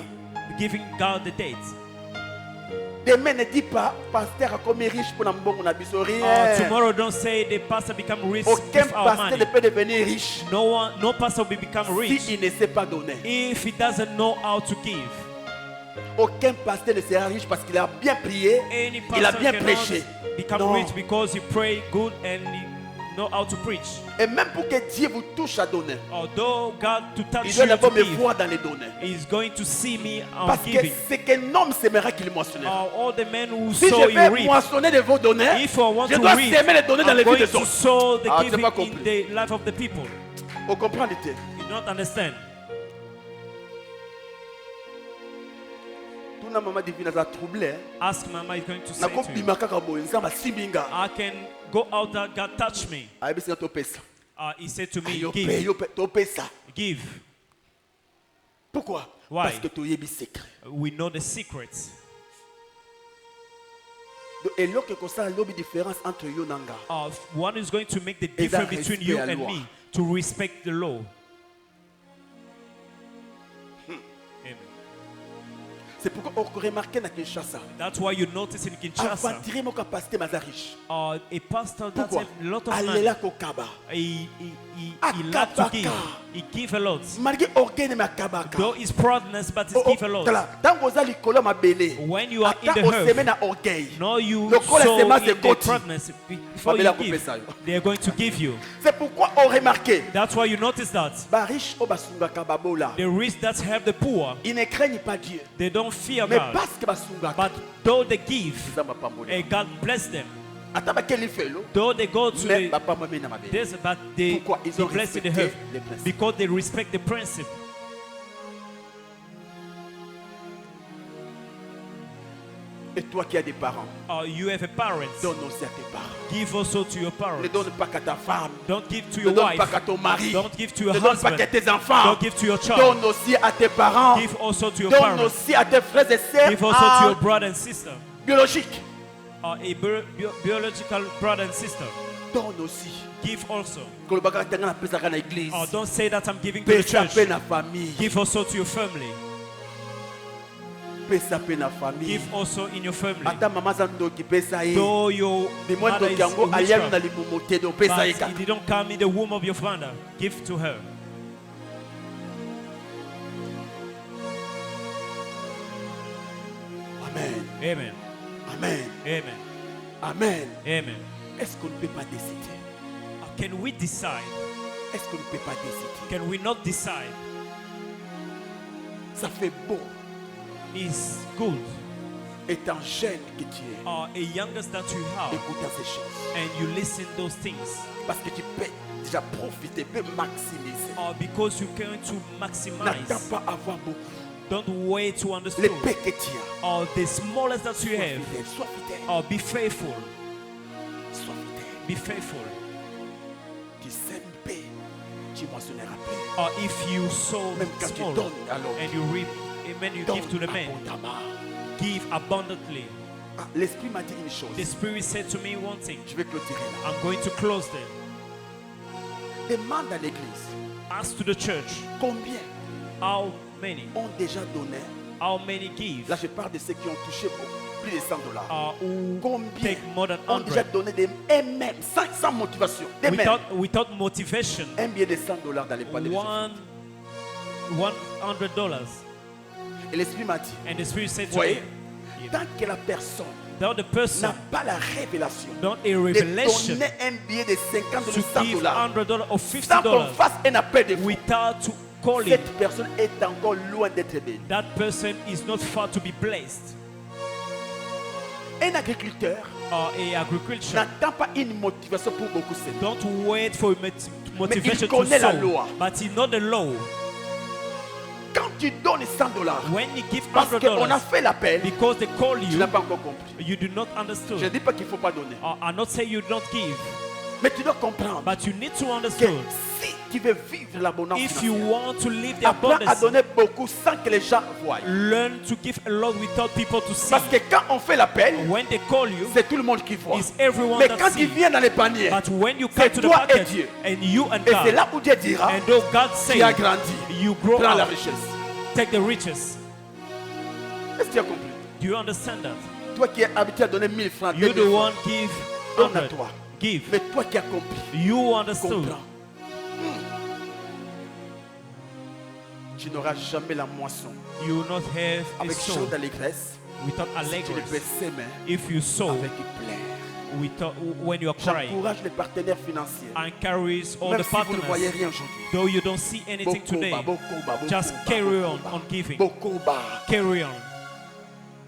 giving God the date. Demain ne dis pas, pasteur a comme riche pour n'ambon na biso rien. Tomorrow, don't say the pastor become rich Aucun with our pasteur ne money. peut devenir riche No pastor will become si rich il ne sait pas donner. if he doesn't know how to give. Aucun pasteur ne sera riche parce qu'il a bien prié, Any il a pastor bien cannot prêché. become Non. rich because he pray good and he know how to preach. Et même pour que Dieu vous touche à donner, Although God to touch il doit you d'abord to me give, voir dans les donneurs. He's going to see me Parce que giving. c'est qu'un homme sèmera qu'il moissonnera. All the men who Si sow je you vais reap. moissonner de vos donneurs, If I want je to dois reap, s'aimer les donner dans I'm les vies going des to autres. sow the Ah, tu n'as giving pas in compris. the life of the people. Vous comprenez? You don't understand. Tout na maman divine a troublé. Ask Mama is going to say Na to you. kopima kaka boye nzamba simbinga. I can go out that God touch me. Ayebisi na topesa. He said to me, Yo give, pe topesa. give. Pourquoi? Why? Parce que toyebi secret. We know the secrets. Donc eloko kosala lobi différence entre yo nanga. One is going to make the Et dans difference between respect you à and loi. me to respect the law. Amen. C'est pourquoi on remarque na Kinshasa. That's why you notice in Kinshasa, Avantire mon capacité mazariche. a pastor that Pourquoi? has a lot of money. Alela kokaba. He like to give. He give a lot. Malgré orgueil de makabaka. Though it's proudness, but he give a lot. Tango oza likolo mabele. When you are in Ata the oseme earth, na orgueil. no, you Lokola sow sema in se the koti. proudness. Before you Babela give, kopesa yo. they are going to give you. C'est pourquoi on remarque. That's why you notice that Ba riche o basungaka babola. the rich that have the poor, Ils ne craignent pas Dieu. they don't fear Mais God. parce que basungaka. But though they give, Nzamba pambola. God bless them. Ata bakeli felo. Though they go to Mais the papa mami na mabele. this, but they Pourquoi? Ils be ont blessed in the respecté earth les principes. because they respect the principle. Et toi qui as des parents, You have a parent. donne aussi à tes parents. Give also to your Ne parents. donne pas qu'à ta femme. Don't give to Ne your donne pas wife. qu'à ton mari. Don't give to your Ne donne pas husband. qu'à tes enfants. Don't give to your child. Donne aussi à tes parents. Give also to your Donne parents. aussi à tes frères et sœurs Give also to your brother and sister. biologiques. A biological brother and sister. Donne aussi. Give also. Kolobaka tanga na pesaka na église. Don't say that I'm giving to the Pesa church. pe na famille. Give also to your family. Pesa pe na famille. Give also in your family. Ata mama za ndoki pesa ye. Though your Bimwa mother ndoki is yango aliami na witchcraft, libumu te do pesa ye but kaka. it didn't come in the womb of your father. Give to her. Amen. Amen. Amen. Amen. Amen. Amen. Est-ce qu'on ne peut pas décider? Can we decide? Est-ce qu'on ne peut pas décider? Can we not decide? Ça fait beau, is good. étant jeune que tu es, A youngest that you have, écoutant ces choses. and you listen those things. Parce que tu peux déjà profiter, tu peux maximiser. Because you're going to N'attends maximize. pas avoir beaucoup. Don't wait to Les understand. paix que tu as, The smallest that you sois have. fidèle, sois fidèle, Be faithful. sois fidèle. Be faithful. Tu sèmes paix, tu moissonneras paix. If you sow Même quand tu small donnes à l'autre, and you reap, amen, you donne give to the man. abondamment. Give abundantly. Ah, l'Esprit m'a dit une chose. The Spirit said to me one thing. Je vais clôturer là. I'm going to close there. Demande à l'église Ask to the church, combien how many? ont déjà donné. How many give? Là, je parle de ceux qui ont touché plus de $100. Who Combien take more than ont déjà 100 donné des MM sans motivation, des mêmes. without motivation? Un billet de $100 dans les paniers. $100. Et l'Esprit m'a dit, And the Spirit said vous to me, voyez, tant que la personne that the person n'a pas la révélation not a de revelation donner un billet de 50 to de give $100 $100 or sans qu'on $50 fasse un appel de foi, without to call it, cette personne est encore loin d'être bénie. that person is not far to be blessed. Un agriculteur A agriculture, n'attend pas une motivation pour beaucoup semer. don't wait for motivation to connaît la sow, loi. but he know the law. Quand tu donnes $100, When you give parce qu'on a $100, fait l'appel, because they call tu you, n'as pas encore compris. you do not Je ne understand. dis pas qu'il ne faut pas donner, I'm not saying you don't give, mais tu dois comprendre but you need to que understand. si tu veux vivre l'abondance If you financière, want to live the apprends à abundance, donner beaucoup sans que les gens voient. learn to give a lot without people to see. Parce que quand on fait l'appel, When they call you, c'est tout le monde qui voit. it's everyone Mais that quand tu sees. viens dans les paniers, But when you c'est come to the toi et market, Dieu. and you and Et c'est God, là où Dieu dira, and though God tu as says, grandi, you grow prends la up, richesse. take the riches. Est-ce que tu as compris? Do you understand that? Toi qui es habitué à donner 1000 francs, You're 2000 the francs, one give donne à 100. toi. Give. Mais toi qui as compris, You understood. comprends. Tu n'auras jamais la moisson. You will not have a Avec chant soul d'allégresse, without si tu ne peux allegories. s'aimer If you sow avec plaire. without, when you are crying, J'encourage les partenaires financiers. and carries all Même the si vous ne voyez partners, rien aujourd'hui. though you don't see anything today, just carry on giving. Bokoba. Carry on.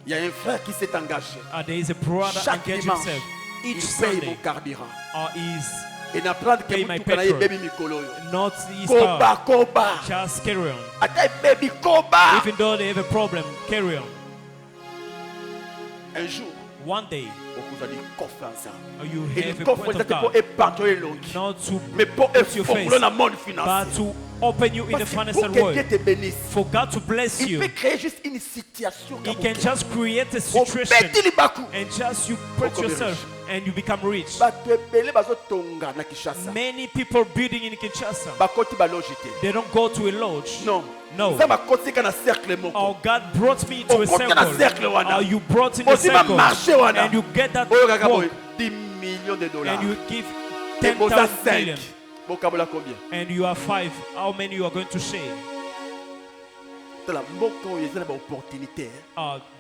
Il y a un frère qui s'est engagé. There is a brother Chaque engage dimanche, himself il each paye mon Sunday. carburant. Is Et n'apprendre que Pay vous my tout connaissez petrol. baby mikolo. not his Koba, car. koba. Just carry on. Attends, baby koba. Even though they have a problem, carry on. Un jour, One day, vous allez coffrer ensemble. you Et have le a coffre, point of c'est pour God, épanouir l'autre. not to Mais pour put your effondrer face, le monde but financier. to open you in the Parce que financial pour que Dieu world. te bénisse, For God to bless il you, peut créer juste une situation He comme can just create a situation Petit libaku. and just you put Become yourself and you become rich. Bato ebele bazotonga na Kinshasa. Many people building in Kinshasa, Bakoti baloge te. they don't go to a lodge. Non. No. Ça bakoti ka na cercle moko. Oh, God brought me into a Okoti na cercle circle. wana. Oh, you brought in a Aussi ba circle, marché wana. and you get that Oyo kaka work, boy 10 millions de dollars. and you give Et boza 10,000 5. million, Bokabola combien? and you are 5. How many you are going to share? Tala mboka oyo eza na ba opportunité.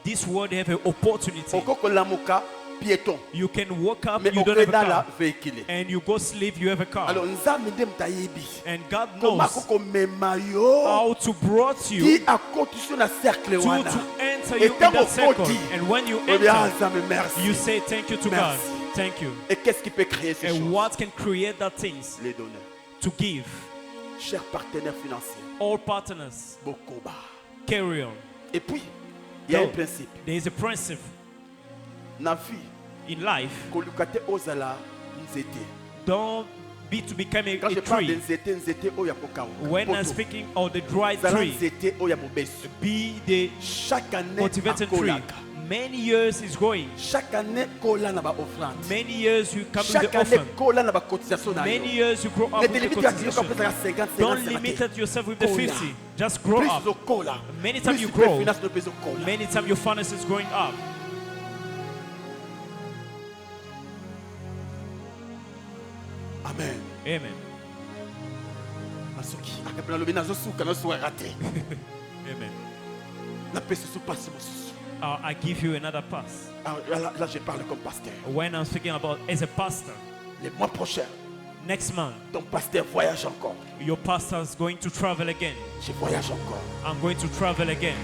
This world have an opportunity. Okoko lamuka piéton. You can walk up, Mais you don't have a okenda la car, véhicule. and you go sleep, you have a car. Alors nzambe nde mutayebi. And God Koma knows koko mema yo. how to brought you Qui akoti na cercle to wana. enter you in Etant that circle. mokoti. And when you Eh bien, enter, nzambe merci. you say thank you to God. Merci. Thank you. Et qu'est-ce qui peut créer ces And choses? what can create that things? Les donneurs. To give. Chers partenaires financiers, All partners, Bokoba. carry on. Et puis, il y a un No. principe. There is a principle Na vie, in life. kolukate ozala nzete. Don't be to become Quand je a parle de tree. nzete, nzete oyo ya kokauka. When I'm Poto. speaking of the dry Zala tree, nzete oyo ya mobesu. be the Chaque année, cultivated tree. akolaka. Many years is growing. Chaque année, kola na ba offrande. Many years you come to Chaque the année, offering. kola na ba cotisation na Many yo. years you grow up Ne with te the limite à kilo cotisation. kapesa 50, Don't 50, limit 50. yourself with the Kola. 50. Just grow Plus up. okola, Many plus times you tu peux grow, finance le peso kola. many times your finance is growing up. Amen. Amen. Nasoki, akapela lobi nazosuka nazosuka raté. Amen. Na peso su passe mosusu. I give you another pass. Là, je parle comme pasteur. When I'm speaking about as a pastor, Les mois prochains, Next month, ton pasteur voyage encore. your pastor is going to travel again. Je voyage encore. I'm going to travel again.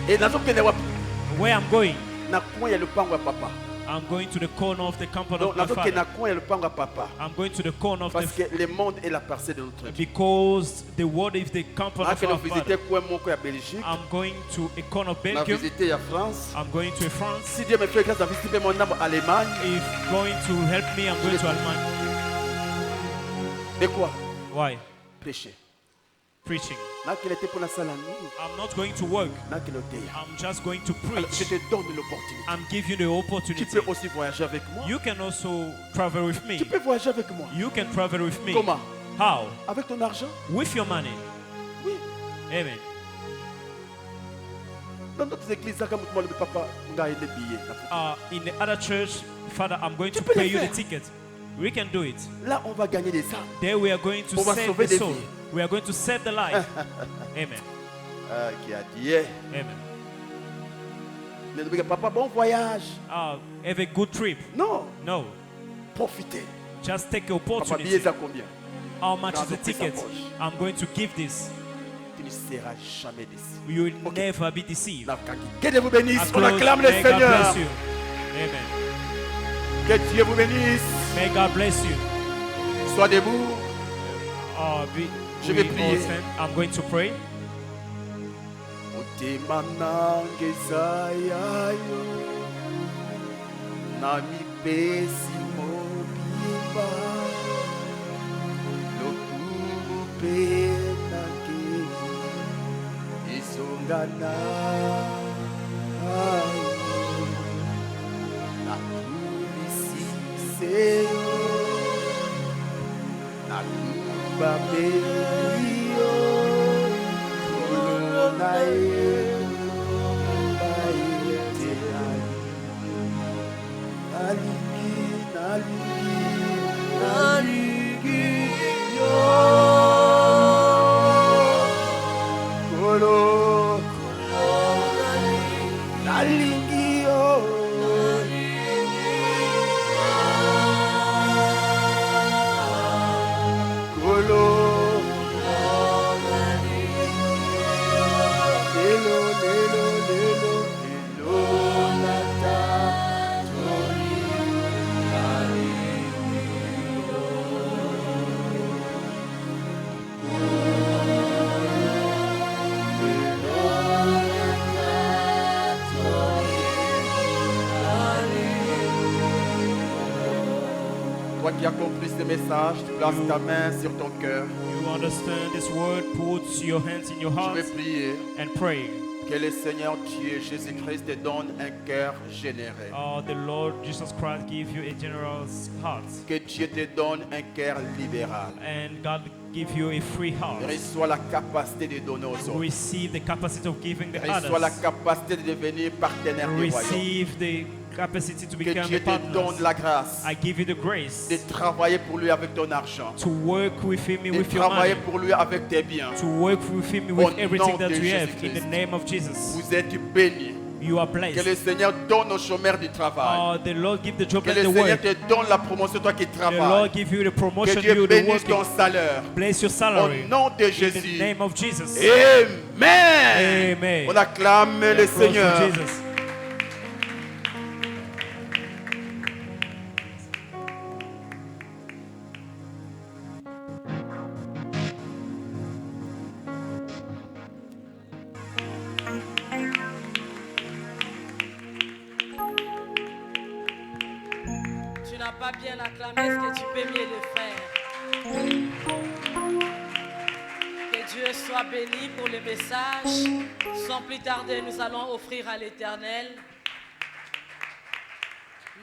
Et dans ce pays, Where I'm going, na coin, il y a le pango à papa. I'm going to the corner of the company Donc, of my dans ce pays, na father. coin, il y a le pango à papa. I'm going to the corner of Parce the que le monde est la parcelle de notre vie. because the world is the company Quand of on our visité father. quoi, mon coin à Belgique, I'm going to a corner of on a Belgium. visité la France. I'm going to France. Si Dieu me fait grâce, on a visité mon âme Allemagne. If going to help me, I'm going to Alman. De quoi? Why? Prêcher. Preaching. N'a qu'il était pour la salle en nuit. I'm not going to work. N'a qu'il était. I'm just going to Alors, je preach. te donne l'opportunité. I'm giving you the Tu opportunity. peux aussi voyager avec moi. You can also travel with Tu me. peux voyager avec moi. You can travel with me. Comment? How? Avec ton argent? With your money. Oui. Amen. Dans d'autres églises, ça comme moi, le papa, on a des billets. In the other church, Father, I'm going to Tu peux pay le you the faire. ticket. We can do it. Là, on va gagner des âmes. There we are going to On va save sauver the des soul. vies. We are going to save the life. Amen. Ah, qui a dit, eh. Amen. Mais le papa, bon voyage. Have a good trip. Non, No. profitez. Just take the Papa, billet, opportunity. ça combien? How much Dans is the ton ticket? poche. I'm going to give this. Tu ne seras jamais déçu. You will Ok. never be deceived. Que Dieu vous bénisse. I On close. acclame le May God Seigneur. bless you. Amen. Que Dieu vous bénisse. May God bless you. Sois debout. Je vais We all prier. stand. I'm going to pray. Motema nange zayayo nami pesi mobimba lokumu pe nange isongana nakulisiseyo nakubameyo Toi qui as compris ce message, tu places ta main sur ton cœur. You understand this word. Put your hands in your Je heart vais prier and pray. que le Seigneur Dieu Jésus-Christ te donne un cœur généreux. The Lord Jesus Christ give you a generous heart, Que Dieu te donne un cœur libéral. and God give you a free heart. Reçois la capacité de donner aux autres. Receive the capacity of giving the Reçois la others. capacité de devenir partenaire du royaume. Receive the capacity to Que become Dieu a te donne partner. la grâce I give you the grace de travailler pour lui avec ton argent. to work with him De with your travailler money, pour lui avec tes biens. to work with him Au with nom everything that de you have. In Jésus-Christ. the name of Jesus, Vous êtes bénis. you are Que le blessed. Seigneur donne aux chômeurs du travail. The Lord give the job Que and le the Seigneur work. te donne la promotion, toi qui The travailles. Lord give you the Que promotion, Dieu you the bénisse ton working. salaire. Bless your Au salary. nom de In the Jésus. name of Jesus. Amen. Amen. On acclame le Praise to Seigneur. Jesus. Tu n'as pas bien acclamé, est-ce que tu peux mieux le faire? Que Dieu soit béni pour le message. Sans plus tarder, nous allons offrir à l'Éternel.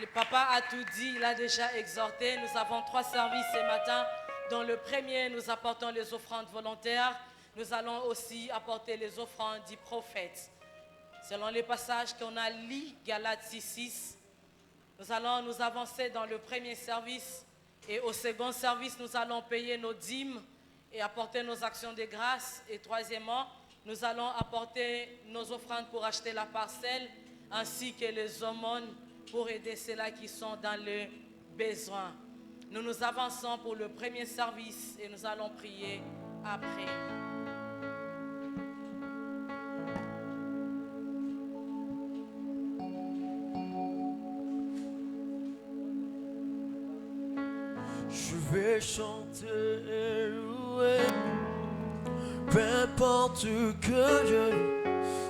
Le papa a tout dit, il a déjà exhorté. Nous avons 3 services ce matin. Dans le premier, nous apportons les offrandes volontaires. Nous allons aussi apporter les offrandes du prophète. Selon les passages qu'on a lus, Galates 6:6, nous allons nous avancer dans le premier service. Et au second service, nous allons payer nos dîmes et apporter nos actions de grâce. Et troisièmement, nous allons apporter nos offrandes pour acheter la parcelle, ainsi que les aumônes pour aider ceux-là qui sont dans le besoin. Nous nous avançons pour le premier service et nous allons prier après. Je vais chanter et louer, peu importe que je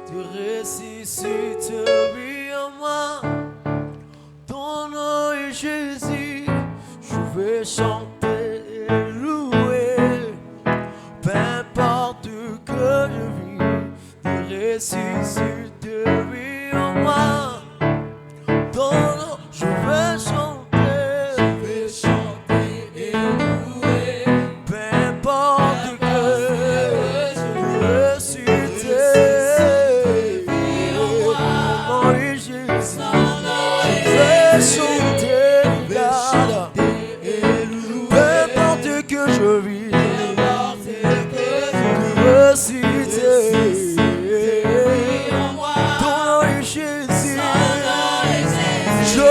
te ressusciterai en moi. Ton nom est Jésus, je vais chanter et louer, peu importe que je vis, te ressusciterai en moi. Ton nom, je vais chanter.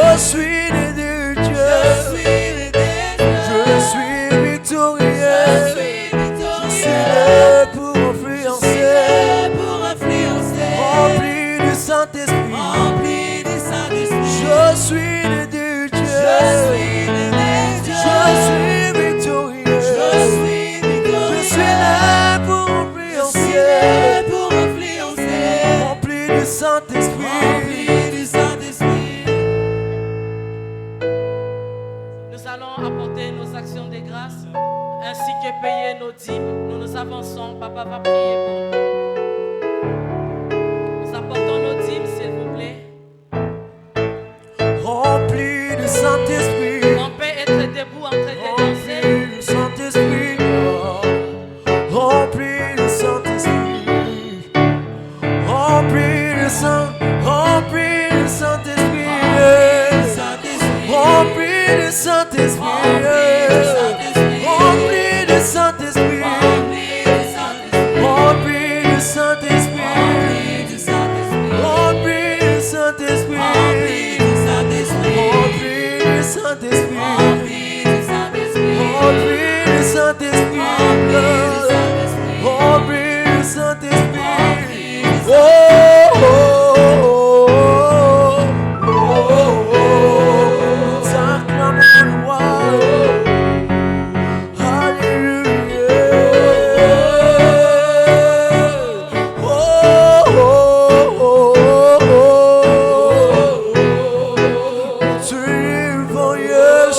Je suis né de Dieu, je suis victorieux, je suis né pour influencer, rempli du Saint-Esprit, je suis né de Dieu, je suis victorieux, je suis né pour influencer, rempli du Saint-Esprit. Nous allons apporter nos actions de grâce ainsi que payer nos dîmes. Nous nous avançons, papa va prier pour nous. Nous apportons nos dîmes, s'il vous plaît. Rempli du Saint-Esprit. On peut être debout en train de danser. Rempli du Saint-Esprit. Rempli du Saint-Esprit. Rempli du Saint-Esprit. Rempli du Saint-Esprit. Rempli du Saint-Esprit. Rempli du Saint-Esprit. Rempli du Saint-Esprit. Rempli du Saint-Esprit. Rempli du Saint-Esprit.